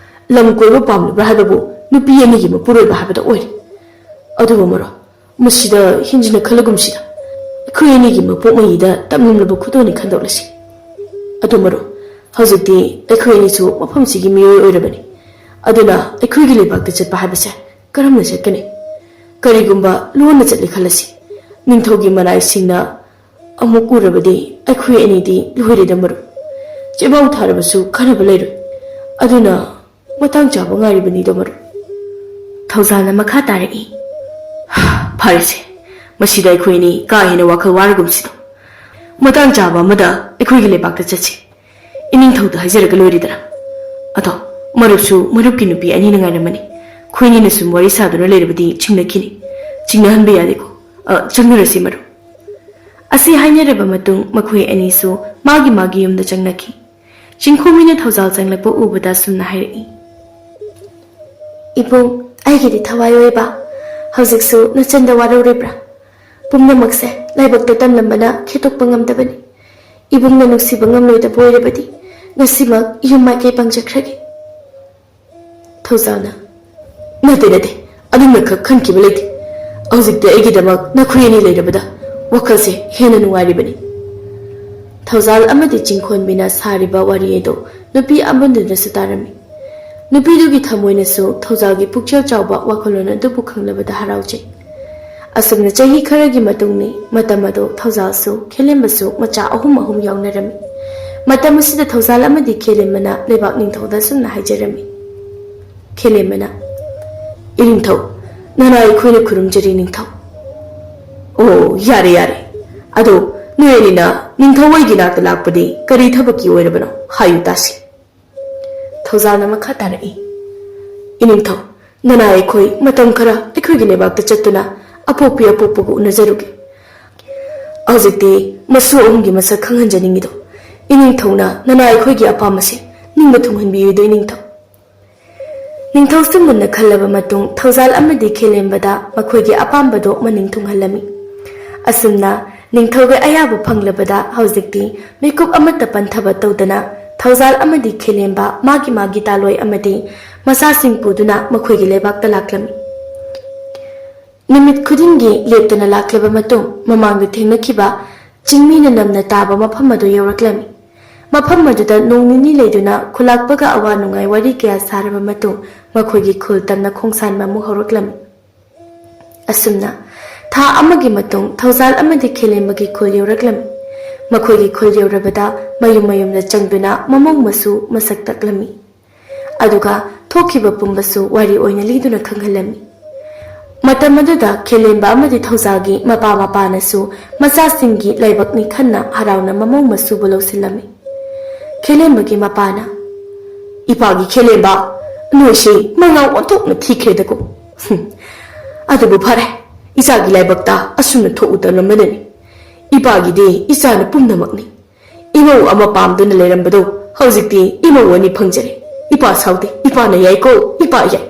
ꯂꯝ ꯀꯣꯏꯕ ꯄꯥꯝꯂꯤꯕ꯭ꯔꯥ ꯍꯥꯏꯕꯕꯨ ꯅꯨꯄꯤ ꯑꯅꯤꯒꯤ ꯃꯄꯨꯔꯣꯏꯕ ꯍꯥꯏꯕꯗ ꯑꯣꯏꯔꯦ ꯑꯗꯨꯕꯨ ꯃꯔꯨꯞ ꯃꯁꯤꯗ ꯍꯦꯟꯖꯤꯟꯅ ꯈꯜꯂꯒꯨꯝꯁꯤꯗ ꯑꯩꯈꯣꯏ ꯑꯅꯤꯒꯤ ꯃꯄꯣꯛ ꯃꯌꯤꯗ ꯇꯝꯂꯝꯂꯕ ꯈꯨꯗꯣꯜꯅꯤ ꯈꯟꯗꯣꯛꯂꯁꯤ ꯑꯗꯨ ꯃꯔꯨꯞ ꯍꯧꯖꯤꯛꯇꯤ ꯑꯩꯈꯣꯏ ꯑꯅꯤꯁꯨ ꯃꯐꯝꯁꯤꯒꯤ ꯃꯤꯑꯣꯏ ꯑꯣꯏꯔꯕꯅꯤ ꯑꯗꯨꯅ ꯑꯩꯈꯣꯏꯒꯤ ꯂꯩꯕꯥꯛꯇ ꯆꯠꯄ ꯍꯥꯏꯕꯁꯦ ꯀꯔꯝꯅ ꯆꯠꯀꯅꯤ ꯀꯔꯤꯒꯨꯝꯕ ꯂꯣꯟꯅ ꯆꯠꯂꯦ ꯈꯜꯂꯁꯤ ꯅꯤꯡꯊꯧꯒꯤ ꯃꯅꯥꯏꯁꯤꯡꯅ ꯑꯃꯨꯛ ꯎꯔꯕꯗꯤ ꯑꯩꯈꯣꯏ ꯑꯅꯤꯗꯤ ꯂꯣꯏꯔꯦꯗ ꯃꯔꯨꯞ ꯆꯦꯕꯥꯎ ꯊꯥꯔꯕꯁꯨ ꯀꯥꯟꯅꯕ ꯂꯩꯔꯣꯏ ꯑꯗꯨꯅ ꯃꯇꯥꯡ ꯆꯥꯕ ꯉꯥꯏꯔꯤꯕꯅꯤꯗꯣ ꯃꯔꯨꯞ ꯊꯧꯖꯥꯜꯅ ꯃꯈꯥ ꯇꯥꯔꯛꯏ ꯐꯔꯦꯁꯦ ꯃꯁꯤꯗ ꯑꯩꯈꯣꯏ ꯑꯅꯤ ꯀꯥ ꯍꯦꯟꯅ ꯋꯥꯈꯜ ꯋꯥꯔꯒꯨꯝꯁꯤꯗꯣ ꯃꯇꯥꯡ ꯆꯥꯕ ꯑꯃꯗ ꯑꯩꯈꯣꯏꯒꯤ ꯂꯩꯕꯥꯛꯇ ꯆꯠꯁꯤ ꯏꯅꯤꯡꯊꯧꯗ ꯍꯥꯏꯖꯔꯒ ꯂꯣꯏꯔꯦꯗꯅ ꯑꯗꯣ ꯃꯔꯨꯞꯁꯨ ꯃꯔꯨꯞꯀꯤ ꯅꯨꯄꯤ ꯑꯅꯤꯅ ꯉꯥꯏꯔꯝꯃꯅꯤ ꯈꯣꯏꯅꯤꯅ ꯁꯨꯝ ꯋꯥꯔꯤ ꯁꯥꯗꯨꯅ ꯂꯩꯔꯕꯗꯤ ꯆꯤꯡꯅꯈꯤꯅꯤ ꯆꯤꯡꯅꯍꯟꯕ ꯌꯥꯗꯦꯀꯣ ꯆꯪꯅꯔꯁꯤ ꯃꯔꯨꯞ ꯑꯁꯤ ꯍꯥꯏꯅꯔꯕ ꯃꯇꯨꯡ ꯃꯈꯣꯏ ꯑꯅꯤꯁꯨ ꯃꯥꯒꯤ ꯃꯥꯒꯤ ꯌꯨꯝꯗ ꯆꯪꯅꯈꯤ ꯆꯤꯡꯈꯣꯃꯤꯅ ꯊꯧꯖꯥꯜ ꯆꯪꯂꯛꯄ ꯎꯕꯗ ꯁꯨꯝꯅ ꯍꯥꯏꯔꯛꯏ ꯏꯕꯨꯡ ꯑꯩꯒꯤꯗꯤ ꯊꯋꯥꯏ ꯑꯣꯏꯕ ꯍꯧꯖꯤꯛꯁꯨ ꯅꯆꯟꯗ ꯋꯥꯔꯧꯔꯤꯕ꯭ꯔꯥ ꯄꯨꯝꯅꯃꯛꯁꯦ ꯂꯥꯏꯕꯛꯇ ꯇꯝꯂꯝꯕꯅ ꯈꯦꯠꯇꯣꯛꯄ ꯉꯝꯗꯕꯅꯤ ꯏꯕꯨꯡꯅ ꯅꯨꯡꯁꯤꯕ ꯉꯝꯂꯣꯏꯗꯕ ꯑꯣꯏꯔꯕꯗꯤ ꯉꯁꯤꯃꯛ ꯌꯨꯝ ꯃꯥꯏꯀꯩ ꯄꯥꯡꯖꯈ꯭ꯔꯒꯦ ꯊꯧꯖꯥꯜꯅ ꯅꯠꯇꯦ ꯑꯗꯨꯝꯅꯈꯛ ꯈꯟꯈꯤꯕ ꯂꯩꯇꯦ ꯍꯧꯖꯤꯛꯇꯤ ꯑꯩꯒꯤꯗꯃꯛ ꯅꯈꯣꯏ ꯑꯅꯤ ꯂꯩꯔꯕꯗ ꯋꯥꯈꯜꯁꯦ ꯍꯦꯟꯅ ꯅꯨꯡꯉꯥꯏꯔꯤꯕꯅꯤ ꯊꯧꯖꯥꯜ ꯑꯃꯗꯤ ꯆꯤꯡꯈꯣꯟꯕꯤꯅ ꯁꯥꯔꯤꯕ ꯋꯥꯔꯤ ꯑꯗꯨ ꯅꯨꯄꯤ ꯑꯃꯗꯨꯅꯁꯨ ꯇꯥꯔꯝꯃꯤ ꯅꯨꯄꯤꯗꯨꯒꯤ ꯊꯃꯣꯏꯅꯁꯨ ꯊꯧꯖꯥꯜꯒꯤ ꯄꯨꯛꯆꯦꯜ ꯆꯥꯎꯕ ꯋꯥꯈꯜꯂꯣꯟ ꯑꯗꯨꯕꯨ ꯈꯪꯂꯕꯗ ꯍꯔꯥꯎꯖꯩ ꯑꯁꯨꯝꯅ ꯆꯍꯤ ꯈꯔꯒꯤ ꯃꯇꯨꯡꯅꯤ ꯃꯇꯝ ꯑꯗꯨ ꯊꯧꯖꯥꯜꯁꯨ ꯈꯦꯂꯦꯝꯕꯁꯨ ꯃꯆꯥ ꯑꯍꯨꯝ ꯌꯥꯎꯅꯔꯝꯃꯤ ꯃꯇꯝ ꯑꯁꯤꯗ ꯊꯧꯖꯥꯜ ꯑꯃꯗꯤ ꯈꯦꯂꯦꯝꯕꯅ ꯂꯩꯕꯥꯛ ꯅꯤꯡꯊꯧꯗ ꯁꯨꯝꯅ ꯍꯥꯏꯖꯔꯝꯃꯤ ꯈꯦꯂꯦꯝꯕꯅ ꯏꯅꯤꯡꯊꯧ ꯅꯅꯥꯏ ꯑꯩꯈꯣꯏꯅ ꯈꯨꯔꯨꯝꯖꯔꯤ ꯅꯤꯡꯊꯧ ꯑꯣ ꯌꯥꯔꯦ ꯑꯗꯣ ꯅꯣꯏ ꯑꯅꯤꯅ ꯅꯤꯡꯊꯧ ꯑꯩꯒꯤ ꯅꯥꯛꯇ ꯂꯥꯛꯄꯗꯤ ꯀꯔꯤ ꯊꯕꯛꯀꯤ ꯑꯣꯏꯔꯕꯅꯣ ꯍꯥꯏꯌꯨ ꯇꯥꯁꯤ ꯊꯧꯖꯥꯜꯅ ꯃꯈꯥ ꯇꯥꯔꯛꯏ ꯏꯅꯤꯡꯊꯧ ꯅꯅꯥꯏ ꯑꯩꯈꯣꯏ ꯃꯇꯝ ꯈꯔ ꯑꯩꯈꯣꯏꯒꯤ ꯂꯩꯕꯥꯛꯇ ꯆꯠꯇꯨꯅ ꯑꯄꯣꯛꯄꯒ ꯎꯅꯖꯔꯨꯒꯦ ꯍꯧꯖꯤꯛꯇꯤ ꯃꯁꯨ ꯑꯍꯨꯝꯒꯤ ꯃꯁꯛ ꯈꯪꯍꯟꯖꯅꯤꯡꯉꯤꯗꯣ ꯏꯅꯤꯡꯊꯧꯅ ꯅꯅꯥꯏ ꯑꯩꯈꯣꯏꯒꯤ ꯑꯄꯥꯝꯕꯁꯦ ꯅꯤꯡꯕ ꯊꯨꯡꯍꯟꯕꯤꯌꯨꯗꯣ ꯏꯅꯤꯡꯊꯧ ꯅꯤꯡꯊꯧꯁꯨ ꯃꯨꯟꯅ ꯈꯜꯂꯕ ꯃꯇꯨꯡ ꯊꯧꯖꯥꯜ ꯑꯃꯗꯤ ꯈꯦꯂꯦꯝꯕꯗ ꯃꯈꯣꯏꯒꯤ ꯑꯄꯥꯝꯕꯗꯣ ꯃꯅꯤꯡ ꯊꯨꯡꯍꯜꯂꯝꯃꯤ ꯑꯁꯨꯝꯅ ꯅꯤꯡꯊꯧꯒꯤ ꯑꯌꯥꯕ ꯐꯪꯂꯕꯗ ꯍꯧꯖꯤꯛꯇꯤ ꯃꯤꯀꯨꯞ ꯑꯃꯠꯇ ꯄꯟꯊꯕ ꯇꯧꯗꯅ ꯊꯧꯖꯥꯜ ꯑꯃꯗꯤ ꯈꯦꯂꯦꯝꯕ ꯃꯥꯒꯤ ꯇꯥꯂꯣꯏ ꯑꯃꯗꯤ ꯃꯆꯥꯁꯤꯡ ꯄꯨꯗꯨꯅ ꯃꯈꯣꯏꯒꯤ ꯂꯩꯕꯥꯛꯇ ꯂꯥꯛꯂꯝꯃꯤ ꯅꯨꯃꯤꯠ ꯈꯨꯗꯤꯡꯒꯤ ꯂꯦꯞꯇꯅ ꯂꯥꯛꯂꯕ ꯃꯇꯨꯡ ꯃꯃꯥꯡꯗ ꯊꯦꯡꯅꯈꯤꯕ ꯆꯤꯡꯃꯤꯅ ꯅꯝꯅ ꯇꯥꯕ ꯃꯐꯝ ꯑꯗꯨ ꯌꯧꯔꯛꯂꯝꯃꯤ ꯃꯐꯝ ꯑꯗꯨꯗ ꯅꯣꯡ ꯅꯤꯅꯤ ꯂꯩꯗꯨꯅ ꯈꯨꯜꯂꯥꯛꯄꯒ ꯑꯋꯥ ꯅꯨꯡꯉꯥꯏ ꯋꯥꯔꯤ ꯀꯌꯥ ꯁꯥꯔꯕ ꯃꯇꯨꯡ ꯃꯈꯣꯏꯒꯤ ꯈꯨꯜ ꯇꯝꯅ ꯈꯣꯡꯁꯥꯟꯕ ꯑꯃꯨꯛ ꯍꯧꯔꯛꯂꯝꯃꯤ ꯑꯁꯨꯝꯅ ꯊꯥ ꯑꯃꯒꯤ ꯃꯇꯨꯡ ꯊꯧꯖꯥꯜ ꯑꯃꯗꯤ ꯈꯦꯂꯦꯝꯕꯒꯤ ꯈꯨꯜ ꯌꯧꯔꯛꯂꯝꯃꯤ ꯃꯈꯣꯏꯒꯤ ꯈꯨꯜ ꯌꯧꯔꯕꯗ ꯃꯌꯨꯝꯗ ꯆꯪꯗꯨꯅ ꯃꯃꯧ ꯃꯁꯨ ꯃꯁꯛ ꯇꯛꯂꯝꯃꯤ ꯑꯗꯨꯒ ꯊꯣꯛꯈꯤꯕ ꯄꯨꯝꯕꯁꯨ ꯋꯥꯔꯤ ꯑꯣꯏꯅ ꯂꯤꯗꯨꯅ ꯈꯪꯍꯜꯂꯝꯃꯤ ꯃꯇꯝ ꯑꯗꯨꯗ ꯈꯦꯂꯦꯝꯕ ꯑꯃꯗꯤ ꯊꯧꯖꯥꯜꯒꯤ ꯃꯄꯥꯅꯁꯨ ꯃꯆꯥꯁꯤꯡꯒꯤ ꯂꯥꯏꯕꯛꯅꯤ ꯈꯟꯅ ꯍꯔꯥꯎꯅ ꯃꯃꯧ ꯃꯁꯨꯕꯨ ꯂꯧꯁꯤꯜꯂꯝꯃꯤ ꯈꯦꯂꯦꯝꯕꯒꯤ ꯃꯄꯥꯅ ꯏꯄꯥꯒꯤ ꯈꯦꯂꯦꯝꯕ ꯅꯣꯏꯁꯦ ꯃꯉꯥꯎ ꯑꯣꯟꯊꯣꯛꯅ ꯊꯤꯈ꯭ꯔꯦꯗꯀꯣ ꯑꯗꯨꯕꯨ ꯐꯔꯦ ꯏꯆꯥꯒꯤ ꯂꯥꯏꯕꯛꯇ ꯑꯁꯨꯝꯅ ꯊꯣꯛꯎꯗꯅꯕꯅꯤ ꯏꯄꯥꯒꯤꯗꯤ ꯏꯆꯥꯅ ꯄꯨꯝꯅꯃꯛꯅꯤ ꯏꯃꯧ ꯑꯃ ꯄꯥꯝꯗꯨꯅ ꯂꯩꯔꯝꯕꯗꯣ ꯍꯧꯖꯤꯛꯇꯤ ꯏꯃꯧ ꯑꯅꯤ ꯐꯪꯖꯔꯦ ꯏꯄꯥ ꯁꯥꯎꯗꯦ ꯏꯄꯥꯅ ꯌꯥꯏꯀꯣ ꯏꯄꯥ ꯌꯥꯏ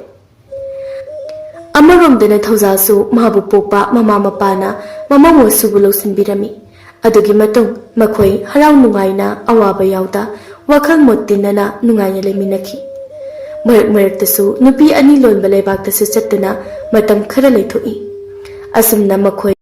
ꯑꯃꯔꯣꯝꯗꯅ ꯊꯧꯖꯥꯜꯁꯨ ꯃꯍꯥꯛꯄꯨ ꯄꯣꯛꯄ ꯃꯄꯥꯅ ꯃꯃꯧ ꯃꯁꯨꯕꯨ ꯂꯧꯁꯤꯟꯕꯤꯔꯝꯃꯤ ꯑꯗꯨꯒꯤ ꯃꯇꯨꯡ ꯃꯈꯣꯏ ꯍꯔꯥꯎ ꯅꯨꯡꯉꯥꯏꯅ ꯑꯋꯥꯕ ꯌꯥꯎꯗ ꯋꯥꯈꯜ ꯃꯣꯠ ꯇꯤꯟꯅꯅ ꯅꯨꯡꯉꯥꯏꯅ ꯂꯩꯃꯤꯟꯅꯈꯤ ꯃꯔꯛꯇꯁꯨ ꯅꯨꯄꯤ ꯑꯅꯤ ꯂꯣꯟꯕ ꯂꯩꯕꯥꯛꯇꯁꯨ ꯆꯠꯇꯨꯅ ꯃꯇꯝ ꯈꯔ ꯂꯩꯊꯣꯛꯏ ꯑꯁꯨꯝꯅ ꯃꯈꯣꯏ